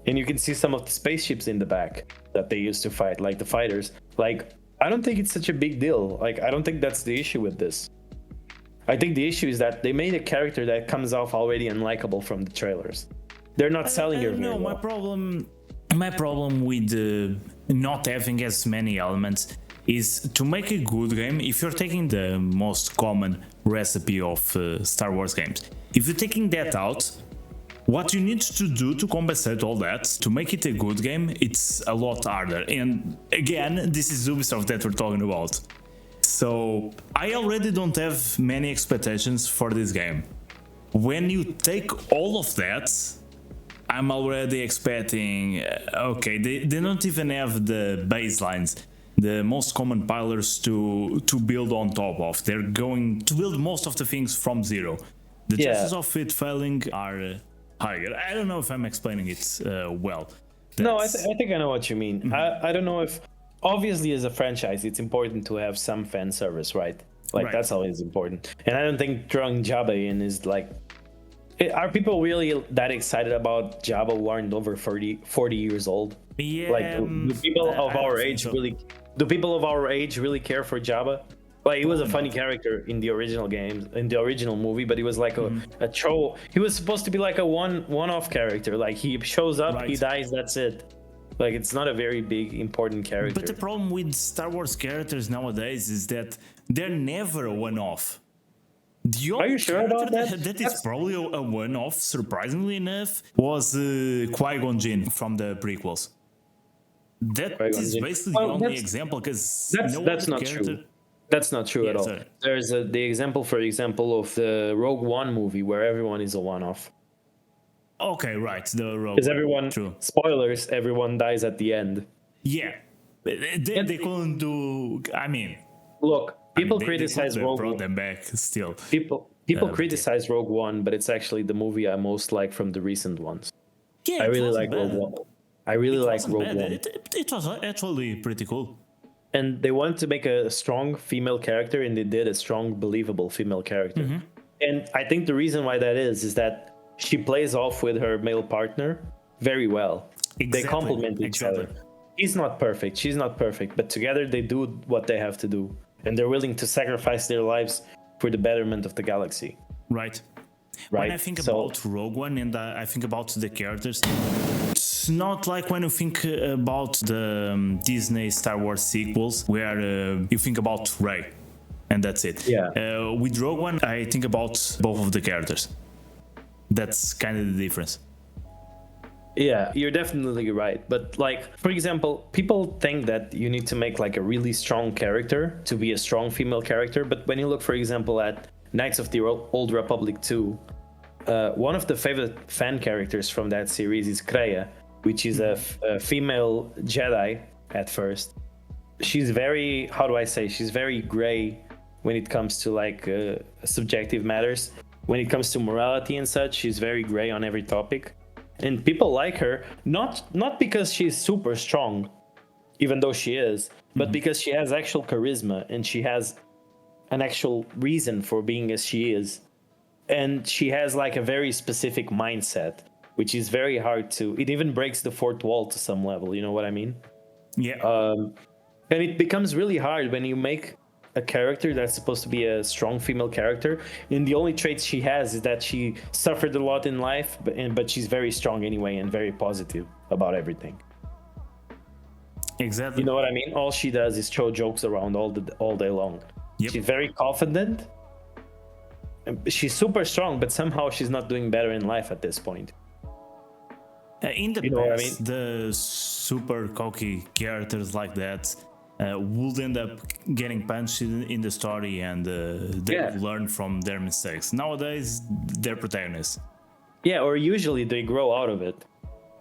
[SPEAKER 2] And you can see some of the spaceships in the back that they used to fight, like the fighters. Like, I don't think it's such a big deal. Like, I don't think that's the issue with this. I think the issue is that they made a character that comes off already unlikable from the trailers. They're not selling her very well.
[SPEAKER 1] My problem with not having as many elements is to make a good game. If you're taking the most common recipe of Star Wars games, if you're taking that out, what you need to do to compensate all that, to make it a good game, it's a lot harder. And again, this is Ubisoft that we're talking about. So I already don't have many expectations for this game. When you take all of that, I'm already expecting, okay, they don't even have the baselines. the most common pillars to build on top of. They're going to build most of the things from zero. The chances of it failing are higher. I don't know if I'm explaining it well.
[SPEAKER 2] No, I think I know what you mean.
[SPEAKER 1] Mm-hmm.
[SPEAKER 2] I don't know if, obviously as a franchise, it's important to have some fan service, right? Like
[SPEAKER 1] Right.
[SPEAKER 2] that's always important. And I don't think throwing Jabba in is like, are people really that excited about Jabba who aren't over 40 years old?
[SPEAKER 1] Yeah,
[SPEAKER 2] Like do people of
[SPEAKER 1] I don't
[SPEAKER 2] our
[SPEAKER 1] think
[SPEAKER 2] age
[SPEAKER 1] so.
[SPEAKER 2] do people of our age really care for Jabba? Like he was a funny character in the original games, in the original movie, but he was like a troll. He was supposed to be like a one-off character. Like he shows up, he
[SPEAKER 1] Right.
[SPEAKER 2] dies, that's it. Like it's not a very big important character.
[SPEAKER 1] But the problem with Star Wars characters nowadays is that they're never a one-off. The
[SPEAKER 2] Are you
[SPEAKER 1] only
[SPEAKER 2] sure about
[SPEAKER 1] character
[SPEAKER 2] that?
[SPEAKER 1] that is probably a one-off, surprisingly enough, was Qui-Gon Jinn from the prequels. That
[SPEAKER 2] Qui-Gon
[SPEAKER 1] is
[SPEAKER 2] Jinn.
[SPEAKER 1] basically
[SPEAKER 2] Well,
[SPEAKER 1] the only
[SPEAKER 2] that's-
[SPEAKER 1] example, because
[SPEAKER 2] that's not true. That's not true
[SPEAKER 1] Yeah,
[SPEAKER 2] at all.
[SPEAKER 1] sorry.
[SPEAKER 2] There's the example, for example, of the Rogue One movie where everyone is a one-off.
[SPEAKER 1] Okay, right. The Rogue
[SPEAKER 2] Because
[SPEAKER 1] One.
[SPEAKER 2] everyone,
[SPEAKER 1] True.
[SPEAKER 2] spoilers, everyone dies at the end.
[SPEAKER 1] Yeah, they couldn't do. I mean,
[SPEAKER 2] Look, people
[SPEAKER 1] they
[SPEAKER 2] criticize
[SPEAKER 1] could have
[SPEAKER 2] Rogue
[SPEAKER 1] brought
[SPEAKER 2] One.
[SPEAKER 1] them back still.
[SPEAKER 2] People
[SPEAKER 1] but
[SPEAKER 2] criticize Rogue One, but it's actually the movie I most like from the recent ones.
[SPEAKER 1] Yeah,
[SPEAKER 2] I
[SPEAKER 1] it
[SPEAKER 2] really
[SPEAKER 1] wasn't
[SPEAKER 2] like Rogue
[SPEAKER 1] bad.
[SPEAKER 2] One. I really
[SPEAKER 1] It
[SPEAKER 2] like
[SPEAKER 1] wasn't
[SPEAKER 2] Rogue
[SPEAKER 1] bad.
[SPEAKER 2] One.
[SPEAKER 1] It was actually pretty cool.
[SPEAKER 2] And they wanted to make a strong female character, and they did a strong, believable female character.
[SPEAKER 1] Mm-hmm.
[SPEAKER 2] And I think the reason why that is that she plays off with her male partner very well. They
[SPEAKER 1] Exactly,
[SPEAKER 2] complement each
[SPEAKER 1] exactly.
[SPEAKER 2] other. He's not perfect, she's not perfect, but together they do what they have to do. And they're willing to sacrifice their lives for the betterment of the galaxy.
[SPEAKER 1] Right.
[SPEAKER 2] Right?
[SPEAKER 1] When I think
[SPEAKER 2] So-
[SPEAKER 1] about Rogue One and I think about the characters, it's not like when you think about the Disney Star Wars sequels, where you think about Rey, and that's it.
[SPEAKER 2] Yeah.
[SPEAKER 1] With Rogue One, I think about both of the characters. That's kind of the difference.
[SPEAKER 2] Yeah, you're definitely right. But like, for example, people think that you need to make like a really strong character to be a strong female character. But when you look, for example, at Knights of the Old Republic 2, one of the favorite fan characters from that series is Kreia, which is a female Jedi at first. She's very, how do I say, she's very gray when it comes to like subjective matters. When it comes to morality and such, she's very gray on every topic. And people like her not because she's super strong, even though she is, but because she has actual charisma and she has an actual reason for being as she is. And she has like a very specific mindset, which is very hard to, it even breaks the fourth wall to some level, you know what I mean?
[SPEAKER 1] Yeah.
[SPEAKER 2] And it becomes really hard when you make a character that's supposed to be a strong female character, and the only traits she has is that she suffered a lot in life, but she's very strong anyway and very positive about everything.
[SPEAKER 1] Exactly.
[SPEAKER 2] You know what I mean? All she does is throw jokes around all day long.
[SPEAKER 1] Yep.
[SPEAKER 2] She's very confident. She's super strong, but somehow she's not doing better in life at this point.
[SPEAKER 1] In the
[SPEAKER 2] You know what I
[SPEAKER 1] past, the super cocky characters like that would end up getting punched in the story, and they
[SPEAKER 2] Yeah.
[SPEAKER 1] would learn from their mistakes. Nowadays, they're protagonists.
[SPEAKER 2] Yeah, or usually they grow out of it.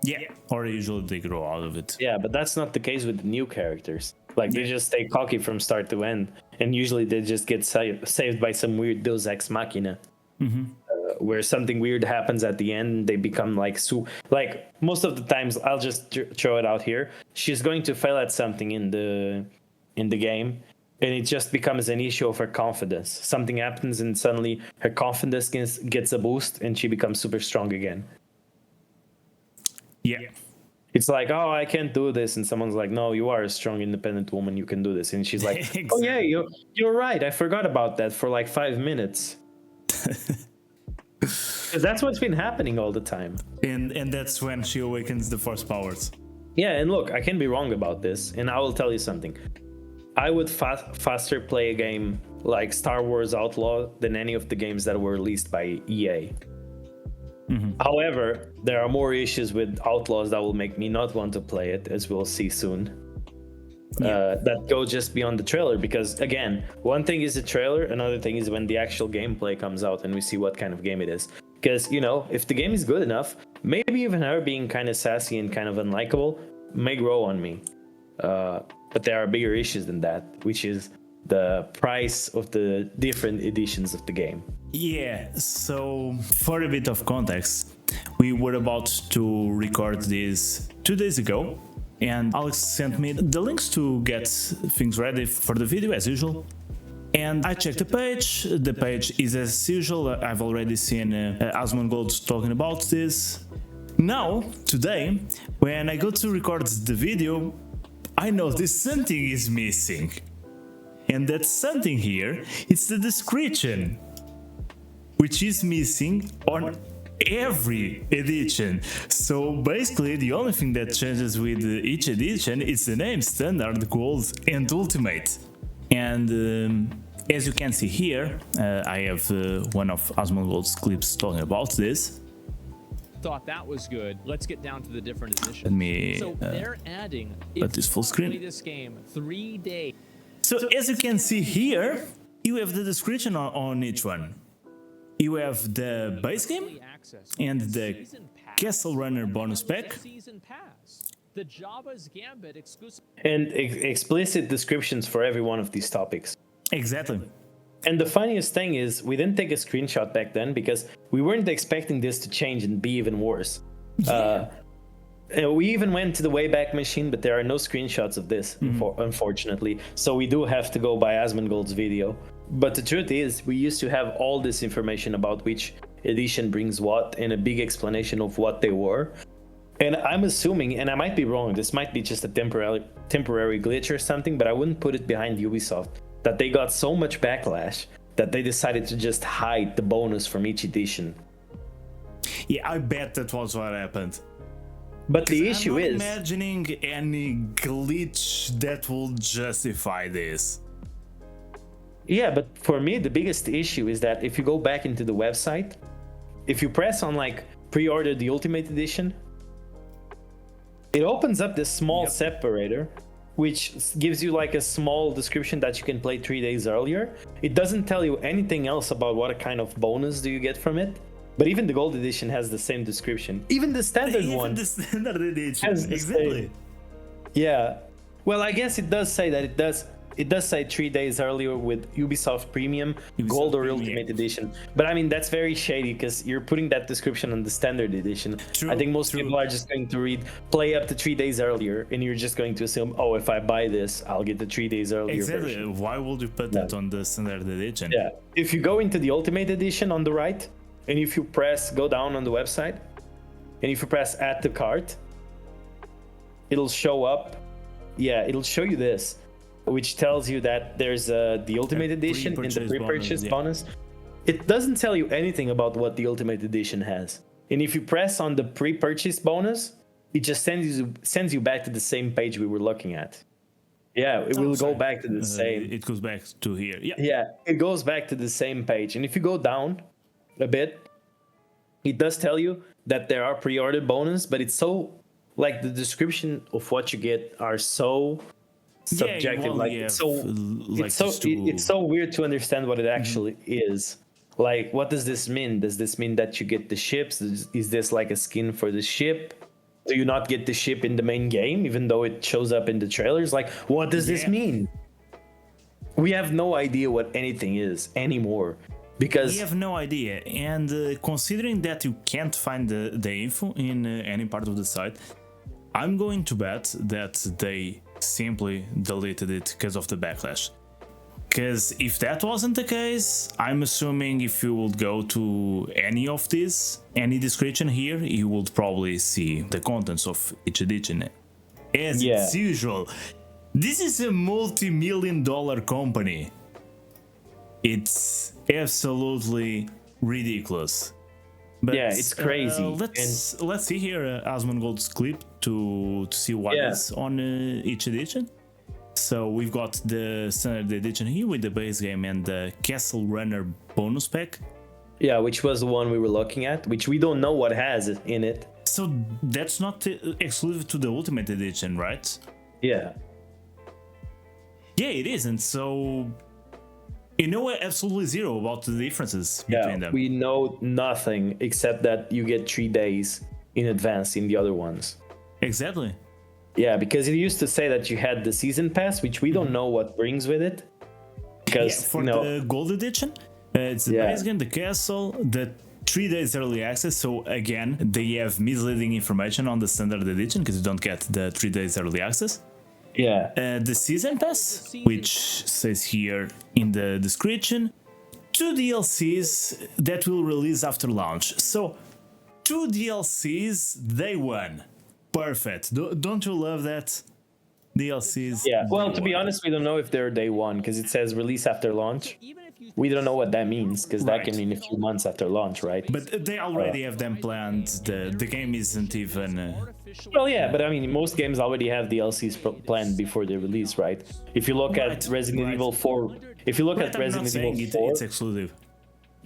[SPEAKER 1] Yeah, or usually they grow out of it.
[SPEAKER 2] Yeah, but that's not the case with the new characters. Like they just stay cocky from start to end, and usually they just get saved by some weird Deus Ex Machina, where something weird happens at the end. They become like like most of the times. I'll just throw it out here. She's going to fail at something in the game, and it just becomes an issue of her confidence. Something happens, and suddenly her confidence gets a boost, and she becomes super strong again.
[SPEAKER 1] Yeah.
[SPEAKER 2] It's like, oh, I can't do this, and someone's like, no, you are a strong, independent woman. You can do this, and she's like,
[SPEAKER 1] Exactly.
[SPEAKER 2] oh yeah, you're right. I forgot about that for like 5 minutes. 'Cause that's what's been happening all the time.
[SPEAKER 1] And that's when she awakens the Force powers.
[SPEAKER 2] Yeah, and look, I can be wrong about this, and I will tell you something. I would faster play a game like Star Wars Outlaw than any of the games that were released by EA. However, there are more issues with Outlaws that will make me not want to play it, as we'll see soon. That go just beyond the trailer, because again, one thing is the trailer, another thing is when the actual gameplay comes out and we see what kind of game it is. Because, you know, if the game is good enough, maybe even her being kind of sassy and kind of unlikable may grow on me. But there are bigger issues than that, which is the price of the different editions of the game.
[SPEAKER 1] Yeah, so for a bit of context, we were about to record this 2 days ago, and Alex sent me the links to get things ready for the video as usual. And I checked the page. The page is as usual. I've already seen Asmongold talking about this. Now, today, when I go to record the video, I notice something is missing. And that something here is the description, which is missing on every edition. So basically, the only thing that changes with each edition is the name: Standard, Gold, and Ultimate. And as you can see here, I have one of Asmongold's clips talking about this.
[SPEAKER 11] Thought that was good. Let's get down to the different editions.
[SPEAKER 1] Let me
[SPEAKER 11] so they're adding
[SPEAKER 1] put this full screen.
[SPEAKER 11] Play this game 3 days.
[SPEAKER 1] So as you can see here, you have the description on each one. You have the base game and the Castle Runner bonus pack.
[SPEAKER 11] The Java's Gambit exclusive.
[SPEAKER 2] And explicit descriptions for every one of these topics.
[SPEAKER 1] Exactly.
[SPEAKER 2] And the funniest thing is, we didn't take a screenshot back then because we weren't expecting this to change and be even worse. We even went to the Wayback Machine, but there are no screenshots of this, unfortunately. So we do have to go by Asmongold's video. But the truth is, we used to have all this information about which edition brings what and a big explanation of what they were. And I'm assuming, and I might be wrong, this might be just a temporary glitch or something, but I wouldn't put it behind Ubisoft, that they got so much backlash that they decided to just hide the bonus from each edition.
[SPEAKER 1] Yeah, I bet that was what happened.
[SPEAKER 2] But the issue
[SPEAKER 1] I'm not
[SPEAKER 2] is...
[SPEAKER 1] imagining any glitch that will justify this.
[SPEAKER 2] Yeah, but for me, the biggest issue is that if you go back into the website, if you press on like pre-order the Ultimate Edition, it opens up this small separator, which gives you like a small description that you can play 3 days earlier. It doesn't tell you anything else about what kind of bonus do you get from it. But even the Gold Edition has the same description. Even the standard one.
[SPEAKER 1] Even the standard edition,
[SPEAKER 2] has
[SPEAKER 1] exactly.
[SPEAKER 2] Yeah. Well, I guess it does say that it does say 3 days earlier with Ubisoft Premium, Gold or Ultimate Edition. But I mean, that's very shady because you're putting that description on the Standard Edition. I think most people are just going to read play up to 3 days earlier, and you're just going to assume, oh, if I buy this, I'll get the 3 days earlier version.
[SPEAKER 1] Why would you put that on the Standard Edition?
[SPEAKER 2] Yeah. If you go into the Ultimate Edition on the right, and if you go down on the website, and if you press add to cart, it'll show up. Yeah, it'll show you this, which tells you that there's the Ultimate Edition and the pre-purchase bonus. It doesn't tell you anything about what the Ultimate Edition has. And if you press on the pre-purchase bonus, it just sends you back to the same page we were looking at. Yeah, it will go back to the same.
[SPEAKER 1] It goes back to here. Yeah.
[SPEAKER 2] Yeah, it goes back to the same page. And if you go down a bit, it does tell you that there are pre-order bonus, but it's so like the description of what you get are so subjective. It's so weird to understand what it actually is. Like, what does this mean? Does this mean that you get the ships? Is this like a skin for the ship? Do you not get the ship in the main game, even though it shows up in the trailers? Like, what does this mean? We have no idea what anything is anymore. Because
[SPEAKER 1] we have no idea, and considering that you can't find the info in any part of the site, I'm going to bet that they simply deleted it because of the backlash. Because if that wasn't the case, I'm assuming if you would go to any of this, any description here, you would probably see the contents of each edition. As it's usual, this is a multi-million-dollar company. It's absolutely ridiculous. But,
[SPEAKER 2] it's crazy.
[SPEAKER 1] Let's see here Asmongold's clip to see what is on each edition. So we've got the standard edition here with the base game and the Castle Runner bonus pack.
[SPEAKER 2] Yeah, which was the one we were looking at, which we don't know what has in it.
[SPEAKER 1] So that's not exclusive to the Ultimate Edition, right?
[SPEAKER 2] Yeah.
[SPEAKER 1] Yeah, it isn't. So you know absolutely zero about the differences between them.
[SPEAKER 2] We know nothing except that you get 3 days in advance in the other ones.
[SPEAKER 1] Exactly.
[SPEAKER 2] Yeah, because it used to say that you had the season pass, which we don't know what brings with it. Because
[SPEAKER 1] for the gold edition, it's the base game, the castle, the 3 days early access. So again, they have misleading information on the standard edition because you don't get the 3 days early access.
[SPEAKER 2] Yeah.
[SPEAKER 1] The season pass, which says here in the description, 2 DLCs that will release after launch. So 2 DLCs day one. Perfect. Don't you love that? DLCs.
[SPEAKER 2] Yeah. Well, to be honest, we don't know if they're day one because it says release after launch. We don't know what that means because that can mean a few months after launch, right?
[SPEAKER 1] But they already have them planned. The game isn't even.
[SPEAKER 2] Well, yeah, but I mean, most games already have DLCs planned before they release, right? If you look at Resident Evil 4, if you look at Resident Evil 4,
[SPEAKER 1] it's exclusive.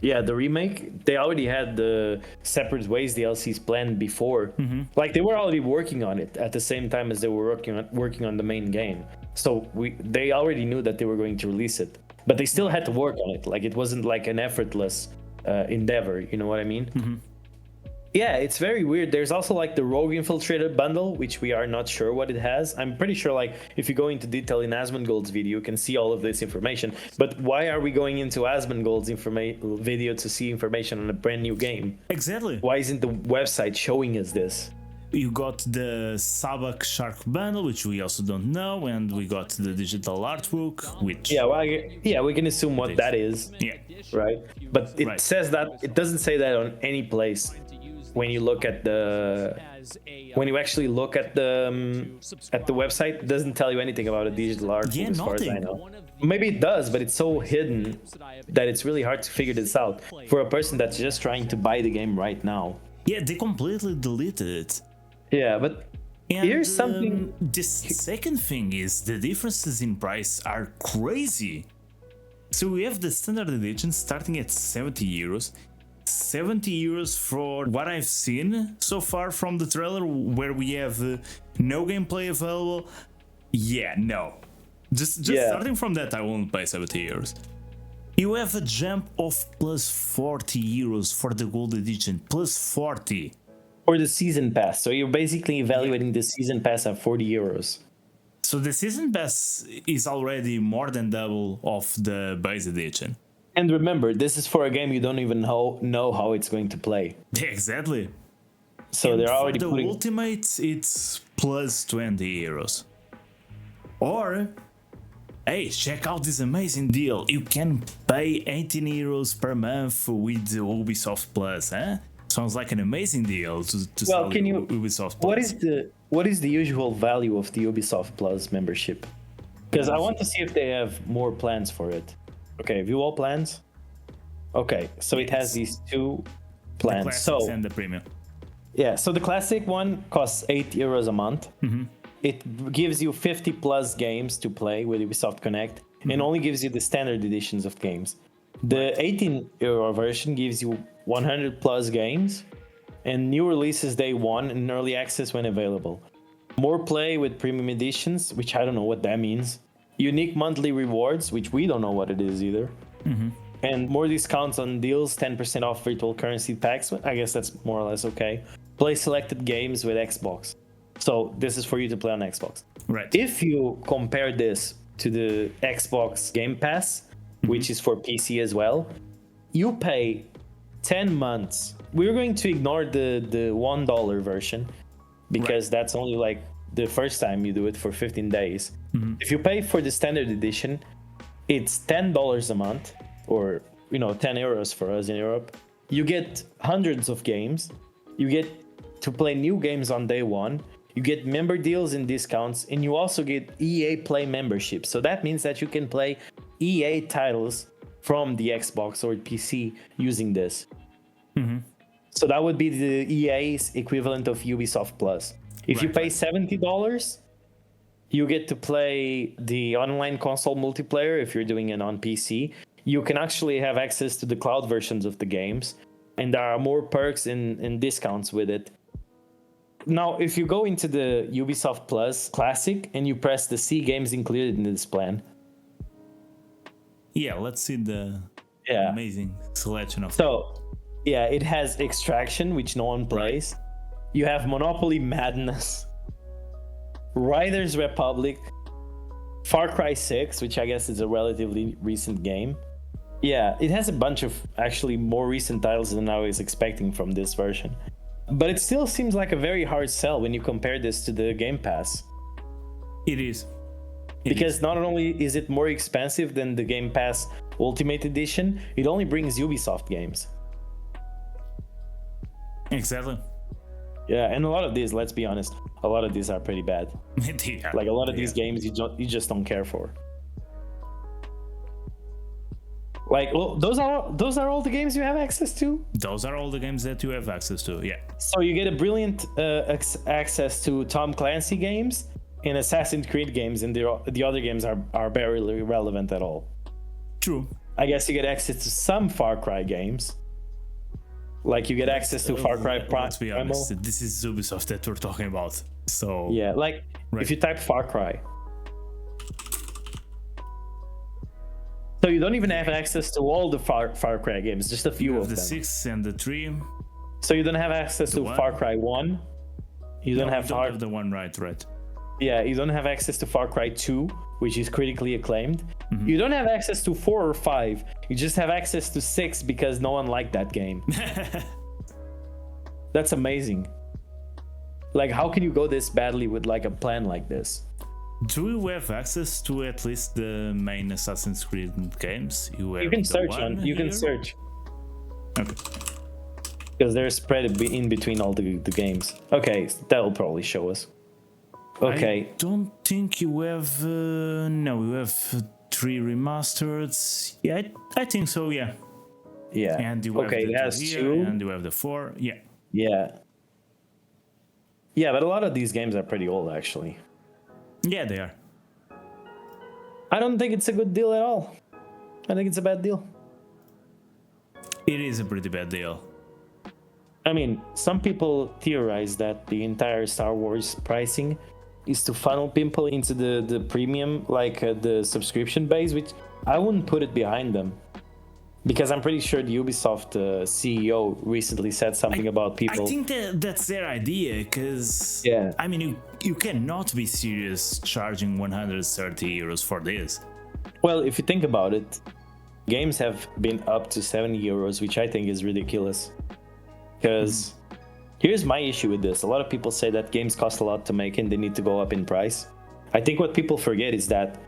[SPEAKER 2] Yeah, the remake, they already had the Separate Ways DLCs planned before. Like they were already working on it at the same time as they were working on the main game. So they already knew that they were going to release it, but they still had to work on it. Like it wasn't like an effortless endeavor. You know what I mean? Yeah, it's very weird. There's also like the Rogue Infiltrator bundle, which we are not sure what it has. I'm pretty sure like if you go into detail in Asmongold's video, you can see all of this information. But why are we going into Asmongold's video to see information on a brand new game?
[SPEAKER 1] Exactly.
[SPEAKER 2] Why isn't the website showing us this?
[SPEAKER 1] You got the Sabak Shark bundle, which we also don't know, and we got the digital artbook, which
[SPEAKER 2] we can assume what that is.
[SPEAKER 1] Yeah.
[SPEAKER 2] Right. But it says that it doesn't say that on any place. When you look at when you actually look at the website, it doesn't tell you anything about a digital art as far as I know. Maybe it does, but it's so hidden that it's really hard to figure this out for a person that's just trying to buy the game right now.
[SPEAKER 1] Yeah, they completely deleted it.
[SPEAKER 2] Yeah, but here's something.
[SPEAKER 1] The second thing is the differences in price are crazy. So we have the standard edition starting at 70 euros. 70 euros for what I've seen so far from the trailer, where we have no gameplay available. Yeah, no. Just starting from that, I won't pay 70 euros. You have a jump of plus 40 euros for the gold edition, plus 40.
[SPEAKER 2] Or the season pass. So you're basically evaluating the season pass at 40 euros.
[SPEAKER 1] So the season pass is already more than double of the base edition.
[SPEAKER 2] And remember, this is for a game you don't even know how it's going to play.
[SPEAKER 1] Exactly.
[SPEAKER 2] So
[SPEAKER 1] and
[SPEAKER 2] they're already
[SPEAKER 1] for the Ultimate, it's plus 20 euros. Or, hey, check out this amazing deal. You can pay 18 euros per month with the Ubisoft Plus, huh? Sounds like an amazing deal to sell Ubisoft Plus.
[SPEAKER 2] What is the usual value of the Ubisoft Plus membership? Because I want to see if they have more plans for it. Okay, view all plans. Okay, so it has these two plans.
[SPEAKER 1] The classics and the premium.
[SPEAKER 2] Yeah, so the classic one costs 8 euros a month. It gives you 50 plus games to play with Ubisoft Connect and only gives you the standard editions of games. The 18 euro version gives you 100 plus games and new releases day one and early access when available. More play with premium editions, which I don't know what that means. Unique monthly rewards, which we don't know what it is either. And more discounts on deals, 10% off virtual currency packs. I guess that's more or less okay. Play selected games with Xbox. So this is for you to play on Xbox.
[SPEAKER 1] Right.
[SPEAKER 2] If you compare this to the Xbox Game Pass, which is for PC as well, you pay 10 months. We're going to ignore the $1 version because that's only like the first time you do it for 15 days. If you pay for the standard edition, it's $10 a month, or 10 euros for us in Europe. You get hundreds of games. You get to play new games on day one. You get member deals and discounts, and you also get EA Play membership. So that means that you can play EA titles from the Xbox or PC using this. So that would be the EA's equivalent of Ubisoft Plus. If you pay $70, you get to play the online console multiplayer if you're doing it on PC. You can actually have access to the cloud versions of the games, and there are more perks and discounts with it. Now, if you go into the Ubisoft Plus Classic and you press the C games included in this plan.
[SPEAKER 1] Yeah, let's see the amazing selection of.
[SPEAKER 2] So, yeah, it has Extraction, which no one plays. You have Monopoly Madness. Riders Republic, Far Cry 6, which I guess is a relatively recent game. Yeah, it has a bunch of actually more recent titles than I was expecting from this version. But it still seems like a very hard sell when you compare this to the Game Pass.
[SPEAKER 1] It is.
[SPEAKER 2] Because not only is it more expensive than the Game Pass Ultimate Edition, it only brings Ubisoft games.
[SPEAKER 1] Exactly.
[SPEAKER 2] Yeah, and a lot of these, let's be honest, a lot of these are pretty bad.
[SPEAKER 1] Yeah,
[SPEAKER 2] like a lot of these games you just don't care for. Like, well, those are all the games you have access to?
[SPEAKER 1] Those are all the games that you have access to, yeah.
[SPEAKER 2] So you get a brilliant access to Tom Clancy games and Assassin's Creed games, and the other games are barely relevant at all.
[SPEAKER 1] True.
[SPEAKER 2] I guess you get access to some Far Cry games. Like you get access to Far Cry Primal.
[SPEAKER 1] Let's be honest, this is Ubisoft that we're talking about. So
[SPEAKER 2] yeah, like if you type Far Cry. So you don't even have access to all the Far Cry games, just a few of them.
[SPEAKER 1] The 6 and the 3.
[SPEAKER 2] So you don't have access to Far Cry 1. You don't have
[SPEAKER 1] the one, right.
[SPEAKER 2] Yeah, you don't have access to Far Cry 2, which is critically acclaimed.
[SPEAKER 1] Mm-hmm.
[SPEAKER 2] You don't have access to 4 or 5. You just have access to 6 because no one liked that game. That's amazing. Like, how can you go this badly with like a plan like this?
[SPEAKER 1] Do you have access to at least the main Assassin's Creed games?
[SPEAKER 2] You can search on. You can search.
[SPEAKER 1] Okay.
[SPEAKER 2] Because they're spread in between all the games. Okay, that will probably show us. Okay.
[SPEAKER 1] I don't think you have. No, you have 3 remastered. Yeah, I think so. Yeah.
[SPEAKER 2] Yeah.
[SPEAKER 1] And you have
[SPEAKER 2] it has 2.
[SPEAKER 1] And you have the 4. Yeah.
[SPEAKER 2] Yeah. Yeah, but a lot of these games are pretty old, actually.
[SPEAKER 1] Yeah, they are.
[SPEAKER 2] I don't think it's a good deal at all. I think it's a bad deal.
[SPEAKER 1] It is a pretty bad deal.
[SPEAKER 2] I mean, some people theorize that the entire Star Wars pricing is to funnel people into the premium, like the subscription base, which I wouldn't put it behind them. Because I'm pretty sure the Ubisoft CEO recently said something about people.
[SPEAKER 1] I think that's their idea, because I mean, you cannot be serious charging 130 euros for this.
[SPEAKER 2] Well, if you think about it, games have been up to 70 euros, which I think is ridiculous. Because here's my issue with this. A lot of people say that games cost a lot to make and they need to go up in price. I think what people forget is that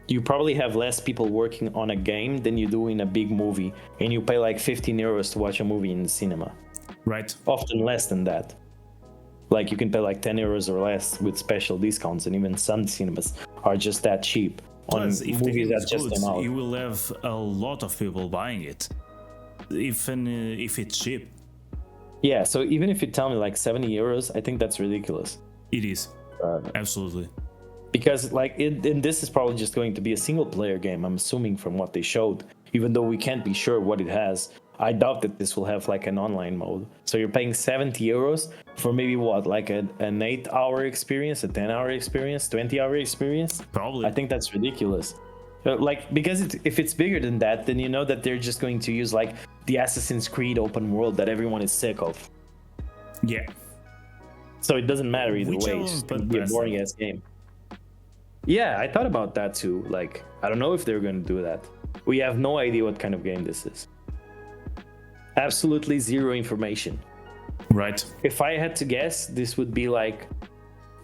[SPEAKER 2] you probably have less people working on a game than you do in a big movie, and you pay like 15 euros to watch a movie in the cinema.
[SPEAKER 1] Right.
[SPEAKER 2] Often less than that. Like you can pay like 10 euros or less with special discounts, and even some cinemas are just that cheap on movies that just came out.
[SPEAKER 1] You will have a lot of people buying it, even if it's cheap.
[SPEAKER 2] Yeah, so even if you tell me like 70 euros, I think that's ridiculous.
[SPEAKER 1] It is. Absolutely.
[SPEAKER 2] Because and this is probably just going to be a single player game, I'm assuming, from what they showed, even though we can't be sure what it has. I doubt that this will have like an online mode. So you're paying 70 euros for maybe what, like an 8-hour experience, a 10-hour experience, 20-hour experience?
[SPEAKER 1] Probably.
[SPEAKER 2] I think that's ridiculous. Because if it's bigger than that, then you know that they're just going to use like the Assassin's Creed open world that everyone is sick of.
[SPEAKER 1] Yeah.
[SPEAKER 2] So it doesn't matter either way. It's going to be a boring ass game. Yeah, I thought about that too. Like, I don't know if they're going to do that. We have no idea what kind of game this is. Absolutely zero information.
[SPEAKER 1] Right.
[SPEAKER 2] If I had to guess, this would be like,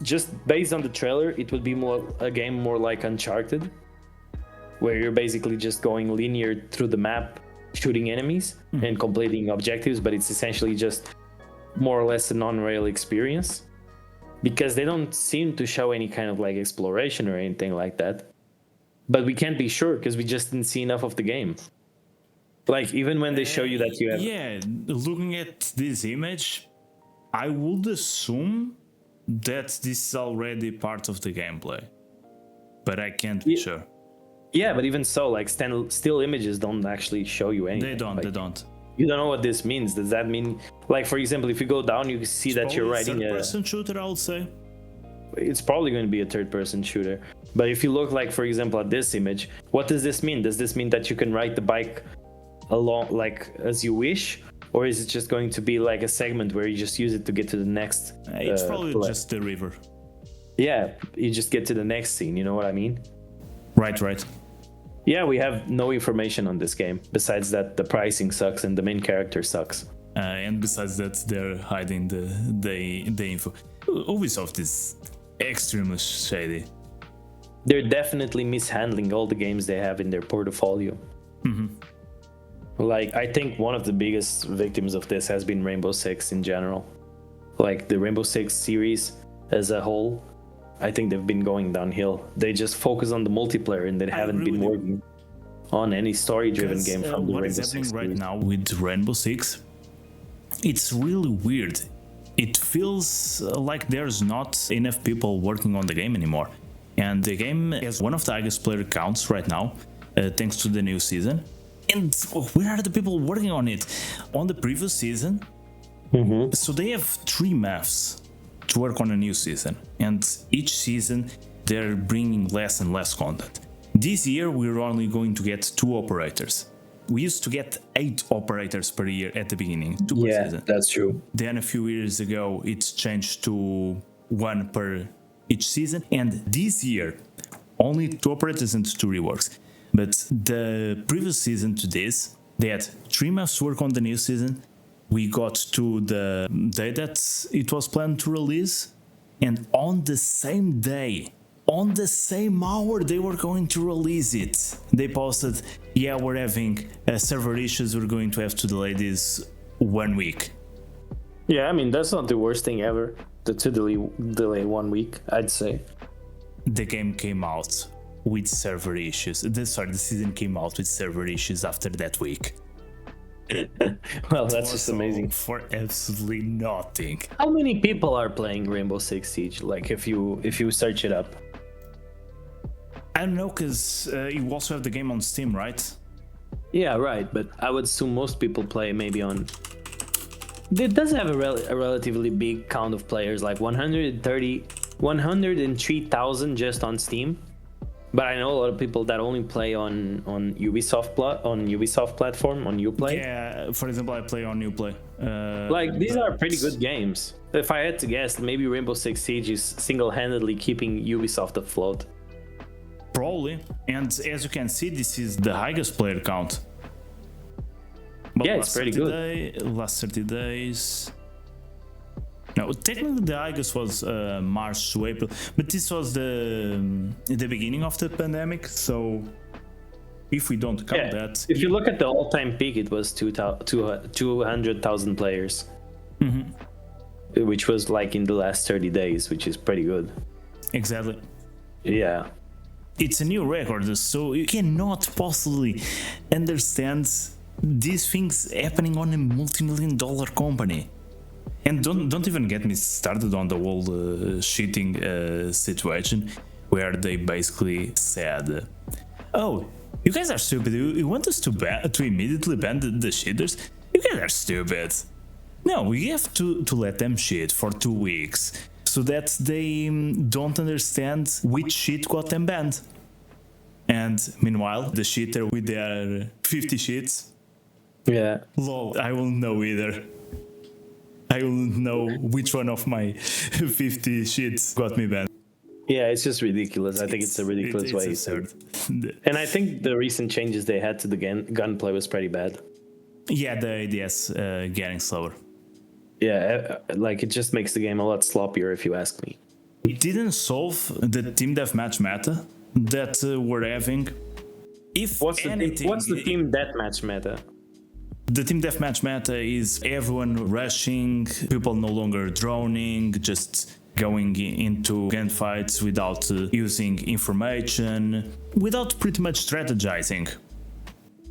[SPEAKER 2] just based on the trailer, it would be a game more like Uncharted, where you're basically just going linear through the map, shooting enemies and completing objectives, but it's essentially just more or less a non-rail experience. Because they don't seem to show any kind of like exploration or anything like that. But we can't be sure because we just didn't see enough of the game. Like, even when they show you that you have...
[SPEAKER 1] Yeah, looking at this image, I would assume that this is already part of the gameplay. But I can't be sure.
[SPEAKER 2] Yeah, but even so, like, still images don't actually show you anything.
[SPEAKER 1] They don't,
[SPEAKER 2] like,
[SPEAKER 1] they don't.
[SPEAKER 2] You don't know what this means. Does that mean, like, for example, if you go down, you see that you're riding a
[SPEAKER 1] third-person shooter, I would say.
[SPEAKER 2] It's probably going to be a third-person shooter. But if you look, like, for example, at this image, what does this mean? Does this mean that you can ride the bike along, like, as you wish? Or is it just going to be like a segment where you just use it to get to the next?
[SPEAKER 1] It's probably just the river.
[SPEAKER 2] Yeah, you just get to the next scene, you know what I mean?
[SPEAKER 1] Right.
[SPEAKER 2] Yeah, we have no information on this game, besides that the pricing sucks and the main character sucks.
[SPEAKER 1] And besides that, they're hiding the info. Ubisoft is extremely shady.
[SPEAKER 2] They're definitely mishandling all the games they have in their portfolio. Like, I think one of the biggest victims of this has been Rainbow Six in general. Like, the Rainbow Six series as a whole, I think they've been going downhill. They just focus on the multiplayer and they haven't been working on any story-driven game from the
[SPEAKER 1] what
[SPEAKER 2] Rainbow
[SPEAKER 1] is happening
[SPEAKER 2] Six
[SPEAKER 1] right
[SPEAKER 2] series.
[SPEAKER 1] now with Rainbow Six, it's really weird. It feels like there's not enough people working on the game anymore. And the game has one of the highest player counts right now, thanks to the new season. And where are the people working on it? On the previous season, so they have 3 months to work on a new season. And each season, they're bringing less and less content. This year, we're only going to get 2 operators. We used to get 8 operators per year at the beginning, 2 per season.
[SPEAKER 2] That's true.
[SPEAKER 1] Then a few years ago, it's changed to 1 per each season. And this year, only 2 operators and 2 reworks. But the previous season to this, they had 3 months to work on the new season. We got to the day that it was planned to release. And on the same day, on the same hour they were going to release it, they posted, yeah, we're having server issues, we're going to have to delay this 1 week.
[SPEAKER 2] Yeah, I mean, that's not the worst thing ever, to delay 1 week, I'd say.
[SPEAKER 1] The game came out with server issues. The season came out with server issues after that week.
[SPEAKER 2] Well, that's just amazing.
[SPEAKER 1] For absolutely nothing.
[SPEAKER 2] How many people are playing Rainbow Six Siege? Like, if you search it up.
[SPEAKER 1] I don't know, because you also have the game on Steam, right?
[SPEAKER 2] Yeah, right, but I would assume most people play maybe on... It does have a relatively big count of players, like 103,000 just on Steam. But I know a lot of people that only play on Ubisoft platform, on Uplay.
[SPEAKER 1] Yeah, for example, I play on Uplay.
[SPEAKER 2] Like, these are pretty good games. If I had to guess, maybe Rainbow Six Siege is single-handedly keeping Ubisoft afloat.
[SPEAKER 1] Probably. And as you can see, this is the highest player count. But
[SPEAKER 2] yeah, it's pretty good.
[SPEAKER 1] Last 30 days... No, technically the highest was March to April, but this was the beginning of the pandemic, so if we don't count that...
[SPEAKER 2] If you look at the all-time peak, it was 200,000 players. Which was like in the last 30 days, which is pretty good.
[SPEAKER 1] Exactly.
[SPEAKER 2] Yeah.
[SPEAKER 1] It's a new record, so you cannot possibly understand these things happening on a multi-million-dollar company. And don't even get me started on the whole cheating situation, where they basically said, "Oh, you guys are stupid. You want us to immediately ban the cheaters? You guys are stupid. No, we have to let them cheat for 2 weeks, so that they don't understand which cheat got them banned." And meanwhile, the cheater with their 50 cheats, lol, I will know either. I will know which one of my 50 sheets got me banned.
[SPEAKER 2] Yeah, it's just ridiculous. I think it's a ridiculous way. And I think the recent changes they had to the gunplay was pretty bad.
[SPEAKER 1] Yeah, the ADS getting slower.
[SPEAKER 2] Yeah, like, it just makes the game a lot sloppier, if you ask me.
[SPEAKER 1] It didn't solve the team deathmatch meta that we're having.
[SPEAKER 2] What's the team deathmatch meta?
[SPEAKER 1] The team deathmatch meta is everyone rushing, people no longer droning, just going into gunfights without using information, without pretty much strategizing.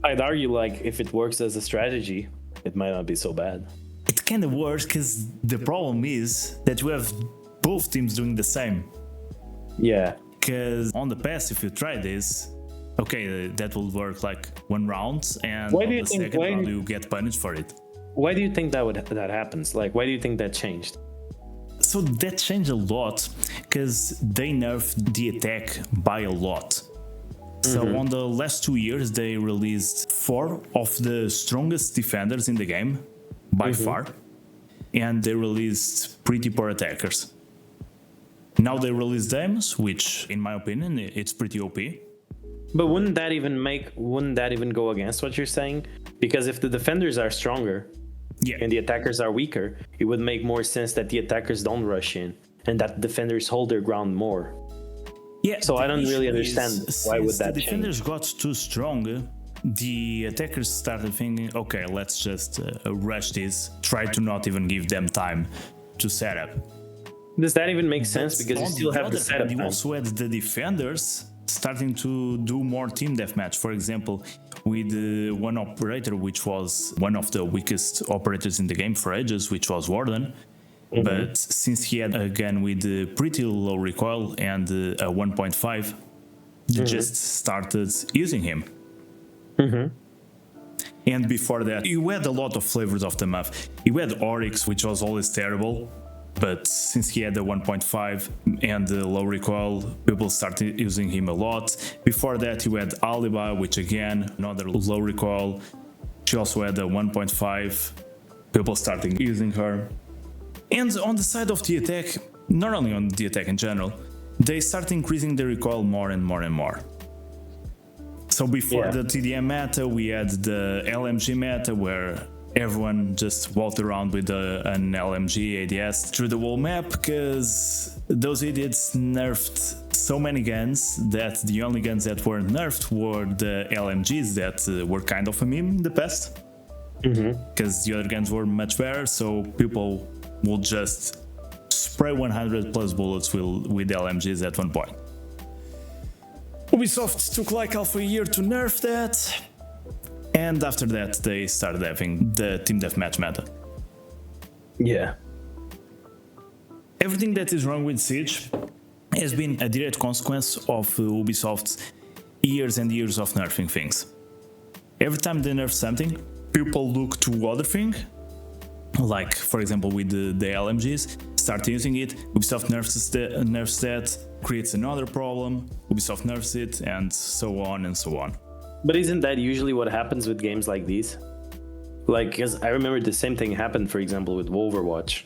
[SPEAKER 2] I'd argue, like, if it works as a strategy, it might not be so bad.
[SPEAKER 1] It kind of works, because the problem is that you have both teams doing the same.
[SPEAKER 2] Yeah.
[SPEAKER 1] Because on the past, if you try this, okay, that will work like 1 round, and
[SPEAKER 2] on
[SPEAKER 1] the second round you get punished for it.
[SPEAKER 2] Why do you think that happens? Like, why do you think that changed?
[SPEAKER 1] So that changed a lot, because they nerfed the attack by a lot. So on the last 2 years, they released 4 of the strongest defenders in the game, by far, and they released pretty poor attackers. Now they release demos, which, in my opinion, it's pretty OP.
[SPEAKER 2] But wouldn't that even go against what you're saying? Because if the defenders are stronger and the attackers are weaker, it would make more sense that the attackers don't rush in and that defenders hold their ground more.
[SPEAKER 1] Yeah.
[SPEAKER 2] So I don't really understand why would that
[SPEAKER 1] the
[SPEAKER 2] change.
[SPEAKER 1] defenders got too strong, the attackers started thinking, okay, let's just rush this, try to not even give them time to set up.
[SPEAKER 2] Does that even make sense? Because you still have the setup
[SPEAKER 1] You
[SPEAKER 2] time.
[SPEAKER 1] also had the defenders starting to do more team deathmatch. For example, with one operator, which was one of the weakest operators in the game for ages, which was Warden. But since he had a gun with pretty low recoil and a 1.5, they just started using him. And before that, you had a lot of flavors of the map. You had Oryx, which was always terrible, but since he had the 1.5 and the low recoil, people started using him a lot. Before that, you had Alibi, which again, another low recoil. She also had a 1.5. People started using her. And on the side of the attack, not only on the attack in general, they start increasing the recoil more and more and more. So before the TDM meta, we had the LMG meta where everyone just walked around with an LMG ADS through the whole map because those idiots nerfed so many guns that the only guns that were nerfed were the LMGs that were kind of a meme in the past. Because the other guns were much better, so people will just spray 100 plus bullets with LMGs at one point. Ubisoft took like half a year to nerf that, and after that they started having the team deathmatch meta.
[SPEAKER 2] Yeah.
[SPEAKER 1] Everything that is wrong with Siege has been a direct consequence of Ubisoft's years and years of nerfing things. Every time they nerf something, people look to other things, like for example with the LMGs, start using it, Ubisoft nerfs that, creates another problem, Ubisoft nerfs it, and so on and so on.
[SPEAKER 2] But isn't that usually what happens with games like these? Like, because I remember the same thing happened, for example, with Overwatch.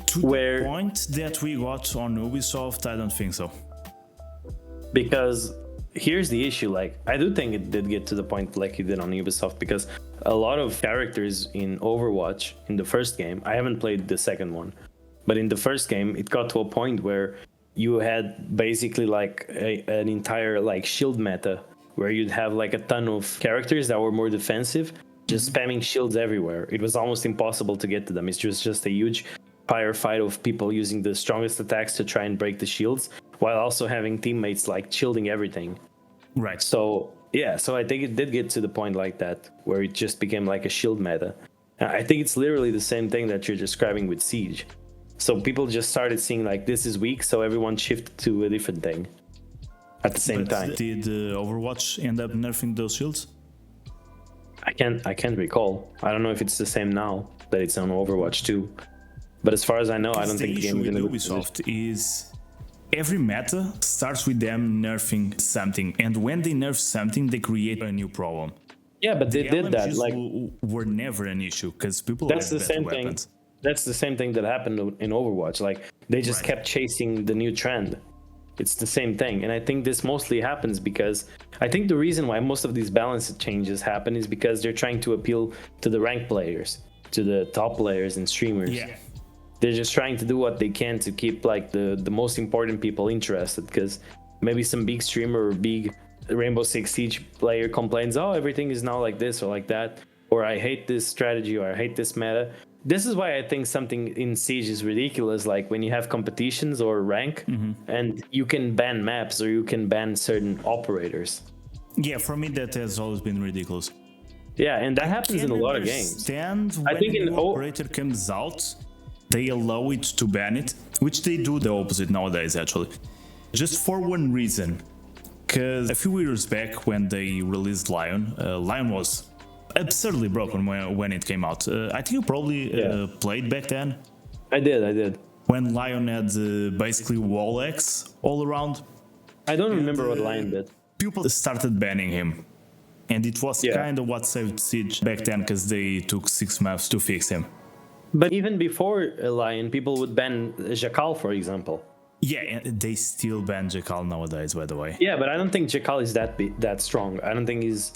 [SPEAKER 1] To the point that we got on Ubisoft, I don't think so.
[SPEAKER 2] Because here's the issue, like, I do think it did get to the point like it did on Ubisoft, because a lot of characters in Overwatch, in the first game, I haven't played the second one, but in the first game, it got to a point where you had basically like an entire like shield meta, where you'd have like a ton of characters that were more defensive, just spamming shields everywhere. It was almost impossible to get to them. It's just a huge firefight of people using the strongest attacks to try and break the shields, while also having teammates like shielding everything.
[SPEAKER 1] Right.
[SPEAKER 2] So yeah, so I think it did get to the point like that, where it just became like a shield meta. I think it's literally the same thing that you're describing with Siege. So people just started seeing like this is weak, so everyone shifted to a different thing at the same time.
[SPEAKER 1] Did Overwatch end up nerfing those shields?
[SPEAKER 2] I can't recall. I don't know if it's the same now that it's on Overwatch 2. But as far as I know, I don't think the game
[SPEAKER 1] is
[SPEAKER 2] going
[SPEAKER 1] to Ubisoft is every meta starts with them nerfing something, and when they nerf something, they create a new problem.
[SPEAKER 2] Yeah, but they did that.
[SPEAKER 1] LMGs
[SPEAKER 2] Like,
[SPEAKER 1] were never an issue because people
[SPEAKER 2] that's
[SPEAKER 1] have
[SPEAKER 2] the
[SPEAKER 1] better
[SPEAKER 2] same
[SPEAKER 1] weapons.
[SPEAKER 2] thing. That's the same thing that happened in Overwatch. Like, they just kept chasing the new trend. It's the same thing. And I think this mostly happens because I think the reason why most of these balance changes happen is because they're trying to appeal to the ranked players, to the top players and streamers.
[SPEAKER 1] Yeah.
[SPEAKER 2] They're just trying to do what they can to keep like the most important people interested, because maybe some big streamer or big Rainbow Six Siege player complains, oh, everything is now like this or like that, or I hate this strategy, or I hate this meta. This is why I think something in Siege is ridiculous, like when you have competitions or rank, and you can ban maps or you can ban certain operators.
[SPEAKER 1] Yeah, for me that has always been ridiculous.
[SPEAKER 2] Yeah, and that happens in a lot of games.
[SPEAKER 1] When
[SPEAKER 2] I think
[SPEAKER 1] a
[SPEAKER 2] in
[SPEAKER 1] new operator comes out, they allow it to ban it, which they do the opposite nowadays actually. Just for one reason. Because a few years back when they released Lion, Lion was absurdly broken when it came out. I think you probably played back then.
[SPEAKER 2] I did.
[SPEAKER 1] When Lion had basically wall X all around.
[SPEAKER 2] I don't remember what Lion did.
[SPEAKER 1] People started banning him. And it was kind of what saved Siege back then, because they took 6 months to fix him.
[SPEAKER 2] But even before Lion, people would ban Jackal, for example.
[SPEAKER 1] Yeah, and they still ban Jackal nowadays, by the way.
[SPEAKER 2] Yeah, but I don't think Jackal is that strong. I don't think he's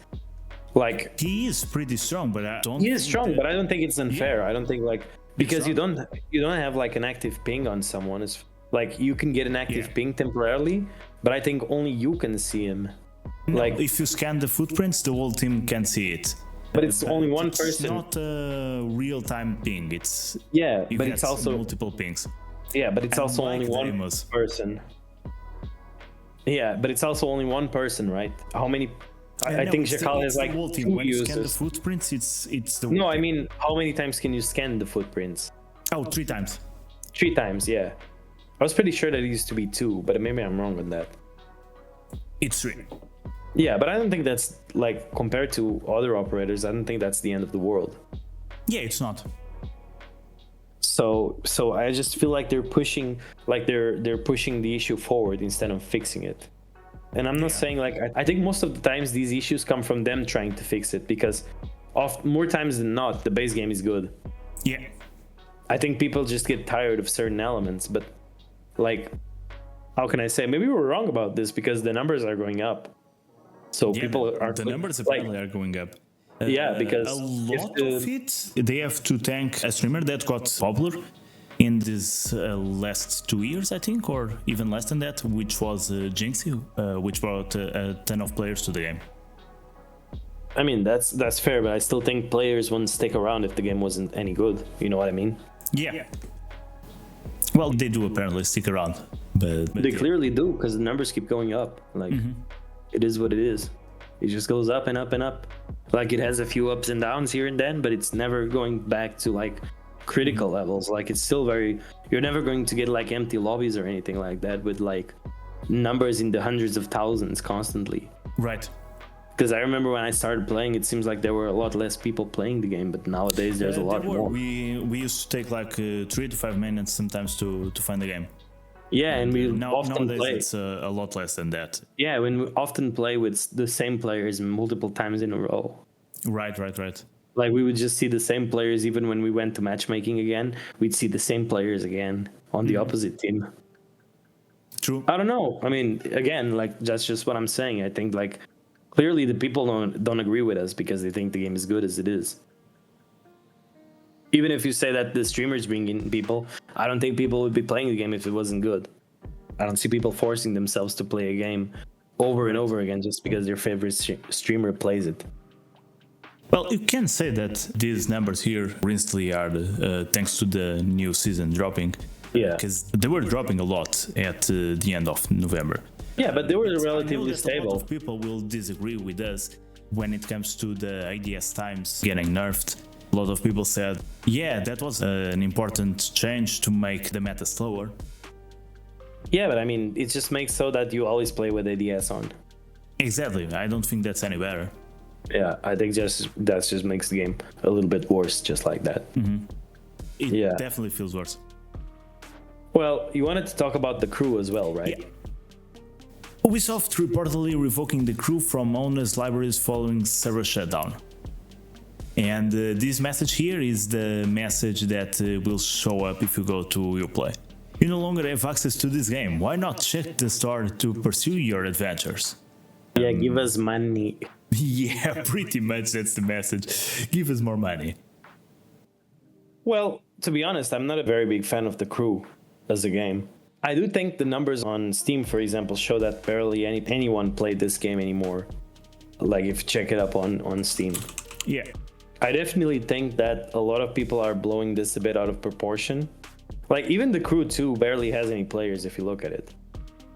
[SPEAKER 2] like
[SPEAKER 1] he is pretty strong, but I don't.
[SPEAKER 2] He is strong, but I don't think it's unfair. I don't think like because you don't have like an active ping on someone. It's like you can get an active ping temporarily, but I think only you can see him.
[SPEAKER 1] No,
[SPEAKER 2] like
[SPEAKER 1] if you scan the footprints, the whole team can see it.
[SPEAKER 2] But it's only one person.
[SPEAKER 1] It's not a real-time ping. It's
[SPEAKER 2] but it's also
[SPEAKER 1] multiple pings.
[SPEAKER 2] Yeah, but it's also only one person. Yeah, but it's also only one person, right? How many? I think Jackal has like 2
[SPEAKER 1] when
[SPEAKER 2] users.
[SPEAKER 1] You scan the footprints, it's the.
[SPEAKER 2] No, I mean, how many times can you scan the footprints?
[SPEAKER 1] Oh, 3 times.
[SPEAKER 2] 3 times, yeah. I was pretty sure that it used to be 2, but maybe I'm wrong on that.
[SPEAKER 1] It's 3.
[SPEAKER 2] Yeah, but I don't think that's like compared to other operators. I don't think that's the end of the world.
[SPEAKER 1] Yeah, it's not.
[SPEAKER 2] So I just feel like they're pushing the issue forward instead of fixing it. And I'm not saying like I think most of the times these issues come from them trying to fix it because more times than not the base game is good.
[SPEAKER 1] Yeah.
[SPEAKER 2] I think people just get tired of certain elements, but like how can I say maybe we're wrong about this because the numbers are going up. So people are
[SPEAKER 1] the numbers apparently are going up.
[SPEAKER 2] Because
[SPEAKER 1] a lot of it they have to thank a streamer that got popular in these last 2 years, I think, or even less than that, which was Jinxie, which brought a ton of players to the game.
[SPEAKER 2] I mean, that's fair, but I still think players wouldn't stick around if the game wasn't any good. You know what I mean?
[SPEAKER 1] Yeah. Well, they do apparently stick around, but
[SPEAKER 2] they clearly do because the numbers keep going up. Like, it is what it is. It just goes up and up and up. Like, it has a few ups and downs here and then, but it's never going back to like critical levels. Like, it's still you're never going to get like empty lobbies or anything like that with like numbers in the hundreds of thousands constantly.
[SPEAKER 1] Right.
[SPEAKER 2] Because I remember when I started playing, it seems like there were a lot less people playing the game, but nowadays there's a lot more.
[SPEAKER 1] We used to take like 3 to 5 minutes sometimes to find the game.
[SPEAKER 2] Yeah, and we often
[SPEAKER 1] nowadays
[SPEAKER 2] play.
[SPEAKER 1] It's a lot less than that.
[SPEAKER 2] Yeah, when we often play with the same players multiple times in a row.
[SPEAKER 1] Right.
[SPEAKER 2] Like we would just see the same players even when we went to matchmaking again. We'd see the same players again on the opposite team.
[SPEAKER 1] True.
[SPEAKER 2] I don't know. I mean, again, like that's just what I'm saying. I think like clearly the people don't agree with us because they think the game is good as it is. Even if you say that the streamers bring in people, I don't think people would be playing the game if it wasn't good. I don't see people forcing themselves to play a game over and over again just because their favorite streamer plays it.
[SPEAKER 1] Well, you can say that these numbers here recently are thanks to the new season dropping.
[SPEAKER 2] Yeah.
[SPEAKER 1] Because they were dropping a lot at the end of November.
[SPEAKER 2] Yeah, but they were relatively
[SPEAKER 1] I know that
[SPEAKER 2] stable.
[SPEAKER 1] A lot of people will disagree with us when it comes to the ADS times getting nerfed. A lot of people said, yeah, that was an important change to make the meta slower.
[SPEAKER 2] Yeah, but I mean, it just makes so that you always play with ADS on.
[SPEAKER 1] Exactly. I don't think that's any better.
[SPEAKER 2] Yeah, I think that just makes the game a little bit worse, just like that.
[SPEAKER 1] It definitely feels worse.
[SPEAKER 2] Well, you wanted to talk about the crew as well, right?
[SPEAKER 1] Yeah. Ubisoft reportedly revoking the crew from owners' libraries following server shutdown. And this message here is the message that will show up if you go to Uplay. You no longer have access to this game. Why not check the store to pursue your adventures?
[SPEAKER 2] Yeah, give us money.
[SPEAKER 1] Yeah, pretty much that's the message. Give us more money.
[SPEAKER 2] Well, to be honest, I'm not a very big fan of the crew as a game. I do think the numbers on Steam, for example, show that barely anyone played this game anymore. Like, if you check it up on Steam.
[SPEAKER 1] Yeah.
[SPEAKER 2] I definitely think that a lot of people are blowing this a bit out of proportion. Like, even the crew, too, barely has any players if you look at it.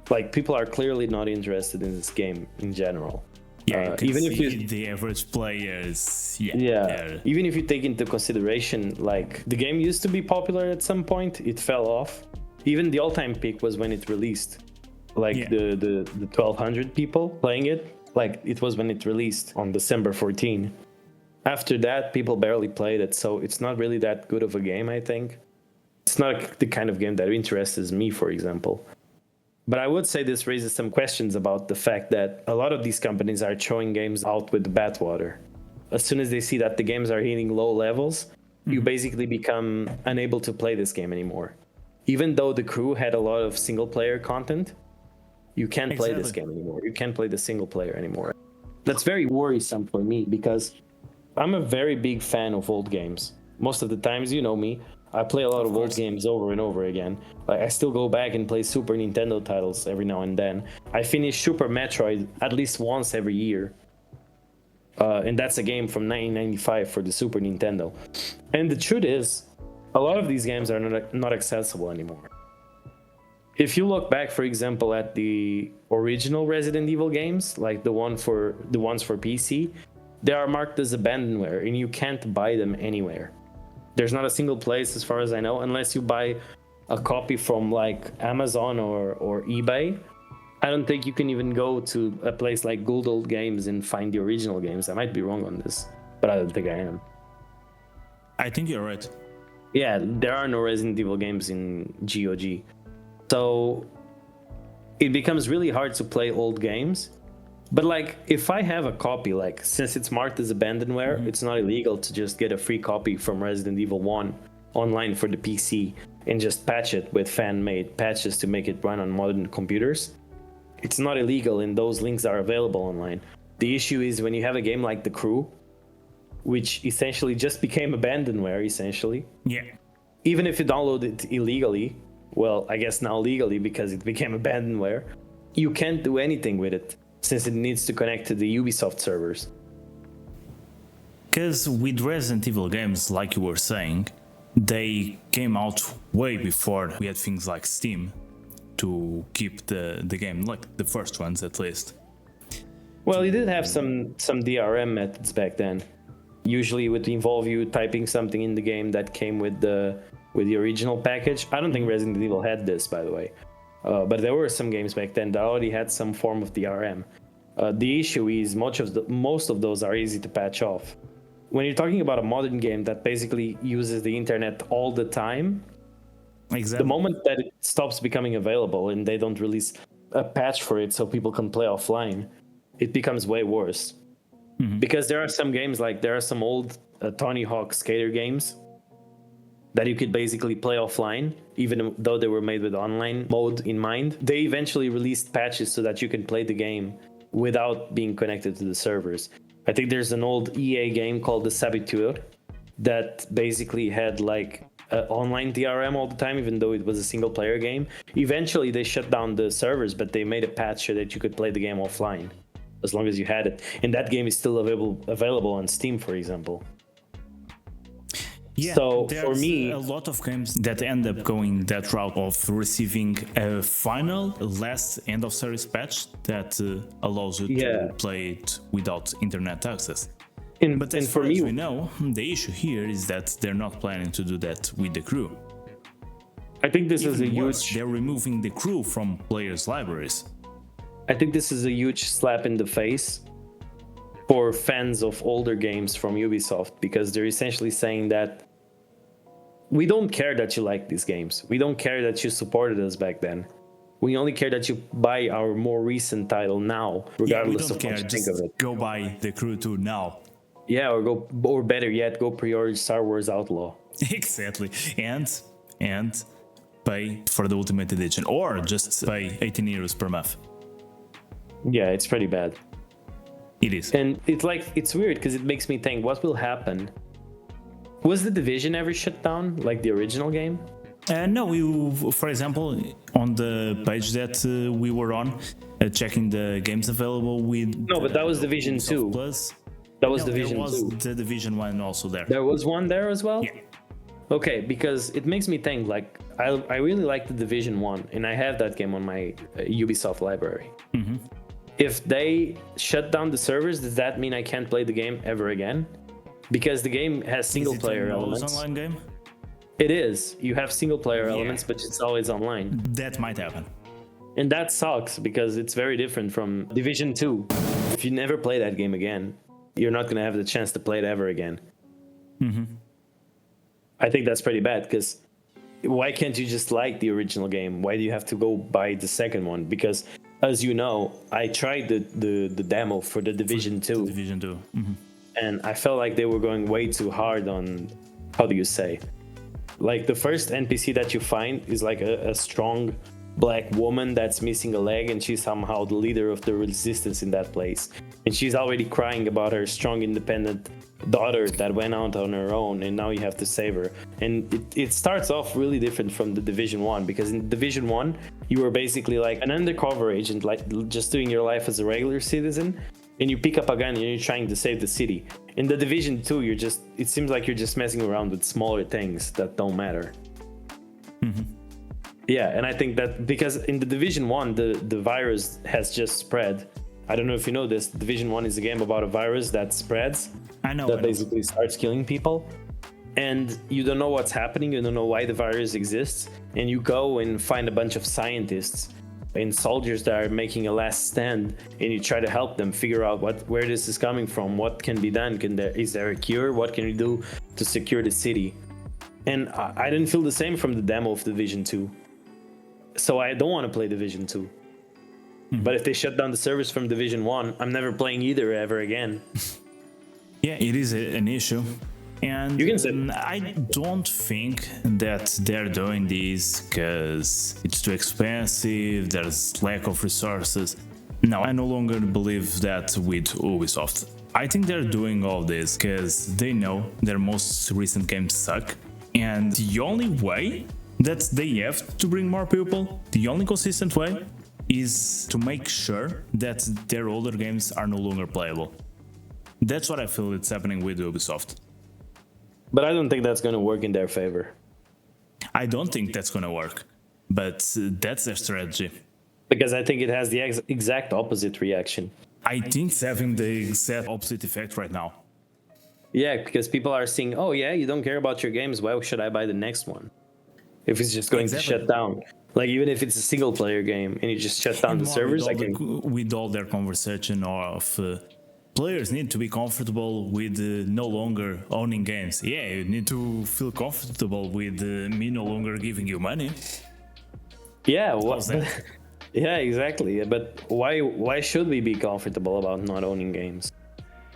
[SPEAKER 2] Like, people are clearly not interested in this game in general.
[SPEAKER 1] Yeah,
[SPEAKER 2] even if
[SPEAKER 1] the average players,
[SPEAKER 2] even if you take into consideration, like, the game used to be popular at some point, it fell off. Even the all-time peak was when it released. Like, the 1,200 people playing it, like, it was when it released on December 14. After that, people barely played it, so it's not really that good of a game, I think. It's not the kind of game that interests me, for example. But I would say this raises some questions about the fact that a lot of these companies are throwing games out with the bathwater. As soon as they see that the games are hitting low levels, you basically become unable to play this game anymore. Even though the crew had a lot of single player content, you can't play this game anymore. You can't play the single player anymore. That's very worrisome for me because I'm a very big fan of old games. Most of the times, you know me, I play a lot of old games over and over again. Like, I still go back and play Super Nintendo titles every now and then. I finish Super Metroid at least once every year. And that's a game from 1995 for the Super Nintendo. And the truth is, a lot of these games are not accessible anymore. If you look back, for example, at the original Resident Evil games, like the ones for PC, they are marked as abandonware, and you can't buy them anywhere. There's not a single place, as far as I know, unless you buy a copy from like Amazon or eBay. I don't think you can even go to a place like Good Old Games and find the original games. I might be wrong on this, but I don't think I am.
[SPEAKER 1] I think you're right.
[SPEAKER 2] Yeah, there are no Resident Evil games in GOG. So it becomes really hard to play old games. But like, if I have a copy, like, since it's marked as abandonware, it's not illegal to just get a free copy from Resident Evil 1 online for the PC and just patch it with fan-made patches to make it run on modern computers. It's not illegal, and those links are available online. The issue is when you have a game like The Crew, which essentially just became abandonware, essentially.
[SPEAKER 1] Yeah.
[SPEAKER 2] Even if you download it illegally, well, I guess now legally because it became abandonware, you can't do anything with it since it needs to connect to the Ubisoft servers.
[SPEAKER 1] Because with Resident Evil games, like you were saying, they came out way before we had things like Steam to keep the game, like the first ones at least.
[SPEAKER 2] Well, you did have some DRM methods back then. Usually it would involve you typing something in the game that came with the original package. I don't think Resident Evil had this, by the way. But there were some games back then that already had some form of DRM. The issue is most of those are easy to patch off. When you're talking about a modern game that basically uses the internet all the time, the moment that it stops becoming available and they don't release a patch for it so people can play offline, it becomes way worse. Because there are some games, like there are some old Tony Hawk skater games that you could basically play offline, even though they were made with online mode in mind. They eventually released patches so that you can play the game without being connected to the servers. I think there's an old EA game called The Saboteur that basically had like online DRM all the time, even though it was a single player game. Eventually they shut down the servers, but they made a patch so that you could play the game offline as long as you had it. And that game is still available on Steam, for example.
[SPEAKER 1] Yeah,
[SPEAKER 2] so
[SPEAKER 1] there's
[SPEAKER 2] for me,
[SPEAKER 1] a lot of games that end up going that route of receiving a final last end of service patch that allows you to play it without internet access. But as far as we know, the issue here is that they're not planning to do that with The Crew.
[SPEAKER 2] I think this is a
[SPEAKER 1] huge... They're removing The Crew from players' libraries.
[SPEAKER 2] I think this is a huge slap in the face for fans of older games from Ubisoft, because they're essentially saying that we don't care that you like these games. We don't care that you supported us back then. We only care that you buy our more recent title now, regardless of what you think of it.
[SPEAKER 1] Go buy The Crew 2 now.
[SPEAKER 2] Yeah, or better yet, go pre-order Star Wars Outlaw.
[SPEAKER 1] Exactly. And pay for the Ultimate Edition, or just pay 18 euros per month.
[SPEAKER 2] Yeah, it's pretty bad.
[SPEAKER 1] It is.
[SPEAKER 2] And it's weird because it makes me think, what will happen? Was The Division ever shut down, like the original game?
[SPEAKER 1] No, for example, on the page that we were on, checking the games available with...
[SPEAKER 2] No, but that was Division 2.
[SPEAKER 1] Plus.
[SPEAKER 2] That was Division 2.
[SPEAKER 1] There was the Division 1 also there.
[SPEAKER 2] There was one there as well?
[SPEAKER 1] Yeah.
[SPEAKER 2] Okay, because it makes me think, like, I really like the Division 1, and I have that game on my Ubisoft library.
[SPEAKER 1] Mm-hmm.
[SPEAKER 2] If they shut down the servers, does that mean I can't play the game ever again? Because the game has single-player elements.
[SPEAKER 1] Is it an online game?
[SPEAKER 2] It is. You have single-player elements, but it's always online.
[SPEAKER 1] That might happen.
[SPEAKER 2] And that sucks, because it's very different from Division 2. If you never play that game again, you're not going to have the chance to play it ever again.
[SPEAKER 1] Mm-hmm.
[SPEAKER 2] I think that's pretty bad, because why can't you just like the original game? Why do you have to go buy the second one? Because, as you know, I tried the demo for the Division 2.
[SPEAKER 1] Division 2. Mm-hmm.
[SPEAKER 2] And I felt like they were going way too hard on how do you say? Like the first NPC that you find is like a strong black woman that's missing a leg, and she's somehow the leader of the resistance in that place. And she's already crying about her strong, independent daughter that went out on her own, and now you have to save her. And it starts off really different from the Division 1, because in Division 1, you were basically like an undercover agent, like just doing your life as a regular citizen, and you pick up a gun and you're trying to save the city. In the Division 2, it seems like you're just messing around with smaller things that don't matter. Yeah, and I think that because in the Division 1, the virus has just spread. I don't know if you know this. Division 1 is a game about a virus that spreads.
[SPEAKER 1] I know.
[SPEAKER 2] That basically starts killing people. And you don't know what's happening. You don't know why the virus exists. And you go and find a bunch of scientists and soldiers that are making a last stand. And you try to help them figure out where this is coming from. What can be done? Is there a cure? What can we do to secure the city? And I didn't feel the same from the demo of Division 2. So I don't want to play Division 2. But if they shut down the servers from Division 1, I'm never playing either ever again.
[SPEAKER 1] Yeah, it is an issue. And
[SPEAKER 2] you can say
[SPEAKER 1] I don't think that they're doing this because it's too expensive, there's lack of resources. No, I no longer believe that with Ubisoft. I think they're doing all this because they know their most recent games suck. And the only way that they have to bring more people, the only consistent way, is to make sure that their older games are no longer playable. That's what I feel it's happening with Ubisoft.
[SPEAKER 2] But I don't think that's going to work in their favor.
[SPEAKER 1] I don't think that's going to work, but that's their strategy.
[SPEAKER 2] Because I think it has the exact opposite reaction.
[SPEAKER 1] I think it's having the exact opposite effect right now.
[SPEAKER 2] Yeah, because people are saying, oh yeah, you don't care about your games, why should I buy the next one? If it's just going to shut down. Like, even if it's a single-player game and you just shut down the servers,
[SPEAKER 1] with all their conversation of players need to be comfortable with no longer owning games. Yeah, you need to feel comfortable with me no longer giving you money.
[SPEAKER 2] Yeah, yeah, exactly. But why should we be comfortable about not owning games?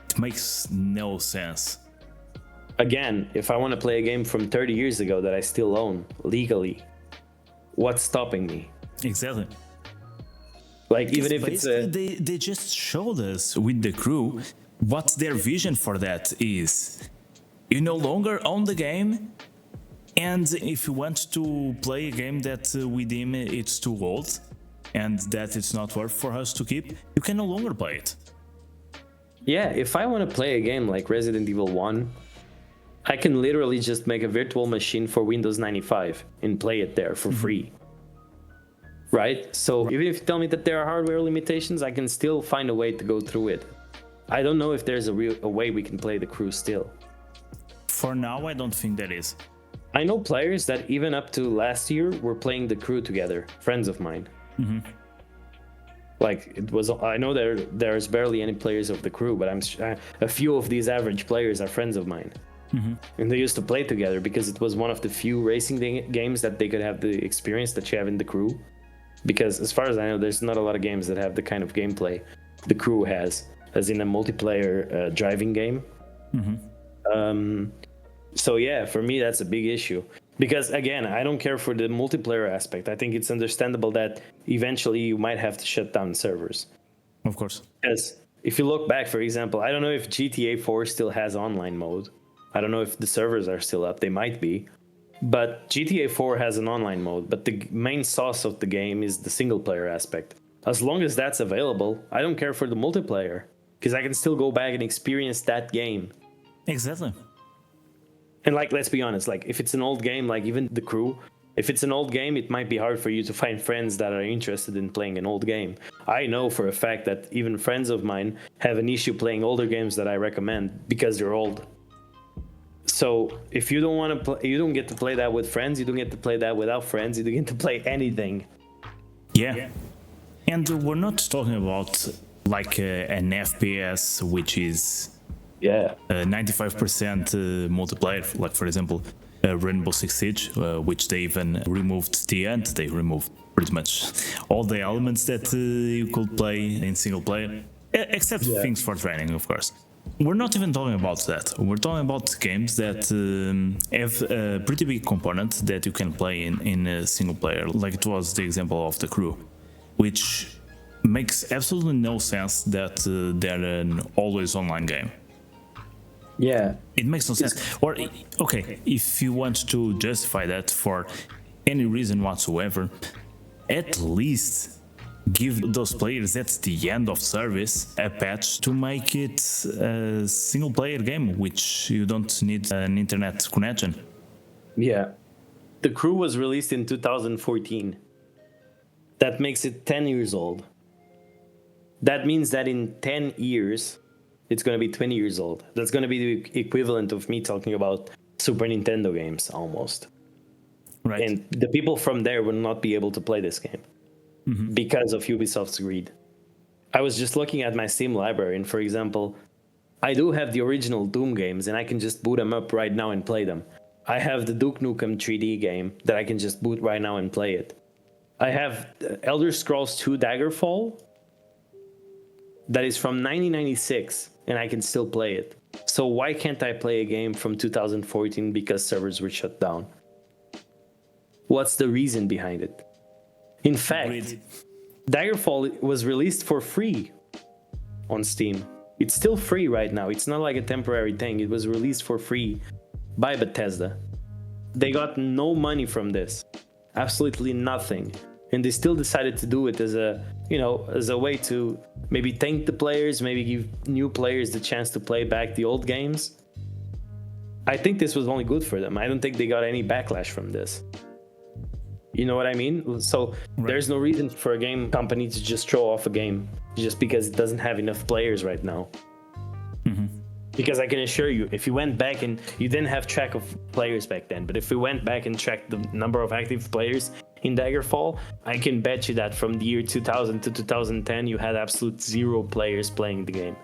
[SPEAKER 1] It makes no sense.
[SPEAKER 2] Again, if I want to play a game from 30 years ago that I still own legally, what's stopping me?
[SPEAKER 1] Exactly.
[SPEAKER 2] Like, even if it's
[SPEAKER 1] they just showed us with the crew what their vision for that is. You no longer own the game, and if you want to play a game that we deem it's too old and that it's not worth for us to keep, you can no longer play it.
[SPEAKER 2] Yeah, if I want to play a game like Resident Evil 1, I can literally just make a virtual machine for Windows 95 and play it there for free. Right? So even if you tell me that there are hardware limitations, I can still find a way to go through it. I don't know if there's a way we can play the crew still.
[SPEAKER 1] For now, I don't think that is.
[SPEAKER 2] I know players that even up to last year were playing the crew together, friends of mine. Like, I know there's barely any players of the crew, but a few of these average players are friends of mine. And they used to play together because it was one of the few racing games that they could have the experience that you have in the crew. Because as far as I know, there's not a lot of games that have the kind of gameplay the crew has, as in a multiplayer driving game. So yeah, for me, that's a big issue. Because again, I don't care for the multiplayer aspect. I think it's understandable that eventually you might have to shut down servers.
[SPEAKER 1] Of course.
[SPEAKER 2] Because if you look back, for example, I don't know if GTA 4 still has online mode. I don't know if the servers are still up. They might be. But GTA 4 has an online mode. But the main sauce of the game is the single player aspect. As long as that's available, I don't care for the multiplayer. Because I can still go back and experience that game.
[SPEAKER 1] Exactly.
[SPEAKER 2] And like, let's be honest, like if it's an old game, like even the crew, if it's an old game, it might be hard for you to find friends that are interested in playing an old game. I know for a fact that even friends of mine have an issue playing older games that I recommend because they're old. So if you don't want to play, you don't get to play that with friends, you don't get to play that without friends, you don't get to play anything.
[SPEAKER 1] Yeah. And we're not talking about like an FPS, which is 95% multiplayer, like for example Rainbow Six Siege, which they even removed the end. They removed pretty much all the elements that you could play in single player, except things for training, of course. we're not even talking about that. We're talking about games that have a pretty big component that you can play in a single player, like it was the example of The Crew, which makes absolutely no sense that they're an always online game.
[SPEAKER 2] Yeah.
[SPEAKER 1] It makes no sense. Or, okay, if you want to justify that for any reason whatsoever, at least give those players at the end of service a patch to make it a single player game, which you don't need an internet connection.
[SPEAKER 2] Yeah. The Crew was released in 2014. That makes it 10 years old. That means that in 10 years, it's going to be 20 years old. That's going to be the equivalent of me talking about Super Nintendo games, almost.
[SPEAKER 1] Right.
[SPEAKER 2] And the people from there will not be able to play this game because of Ubisoft's greed. I was just looking at my Steam library, and for example, I do have the original Doom games, and I can just boot them up right now and play them. I have the Duke Nukem 3D game that I can just boot right now and play it. I have Elder Scrolls 2 Daggerfall that is from 1996, and I can still play it. So why can't I play a game from 2014 because servers were shut down? What's the reason behind it? In fact, Daggerfall was released for free on Steam. It's still free right now. It's not like a temporary thing. It was released for free by Bethesda. They got no money from this. Absolutely nothing. And they still decided to do it as a way to maybe thank the players, maybe give new players the chance to play back the old games. I think this was only good for them. I don't think they got any backlash from this. You know what I mean? So there's no reason for a game company to just throw off a game just because it doesn't have enough players right now. Because I can assure you, if you went back and you didn't have track of players back then, but if we went back and tracked the number of active players in Daggerfall, I can bet you that from the year 2000 to 2010, you had absolute 0 players playing the game.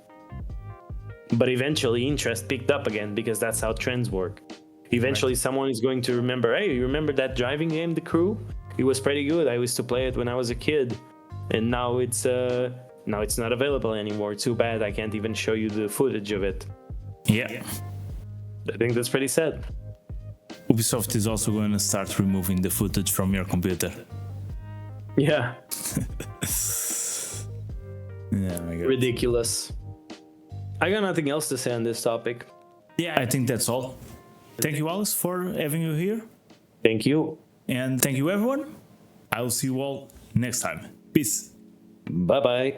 [SPEAKER 2] But eventually interest picked up again because that's how trends work. Eventually someone is going to remember, hey, you remember that driving game, The Crew? It was pretty good. I used to play it when I was a kid. And now it's not available anymore. Too bad I can't even show you the footage of it.
[SPEAKER 1] Yeah.
[SPEAKER 2] I think that's pretty sad.
[SPEAKER 1] Ubisoft is also going to start removing the footage from your computer.
[SPEAKER 2] Yeah.
[SPEAKER 1] Yeah, my God.
[SPEAKER 2] Ridiculous. I got nothing else to say on this topic.
[SPEAKER 1] Yeah, I think that's all. Thank you, Alice, for having you here.
[SPEAKER 2] Thank you.
[SPEAKER 1] And thank you, everyone. I will see you all next time. Peace.
[SPEAKER 2] Bye-bye.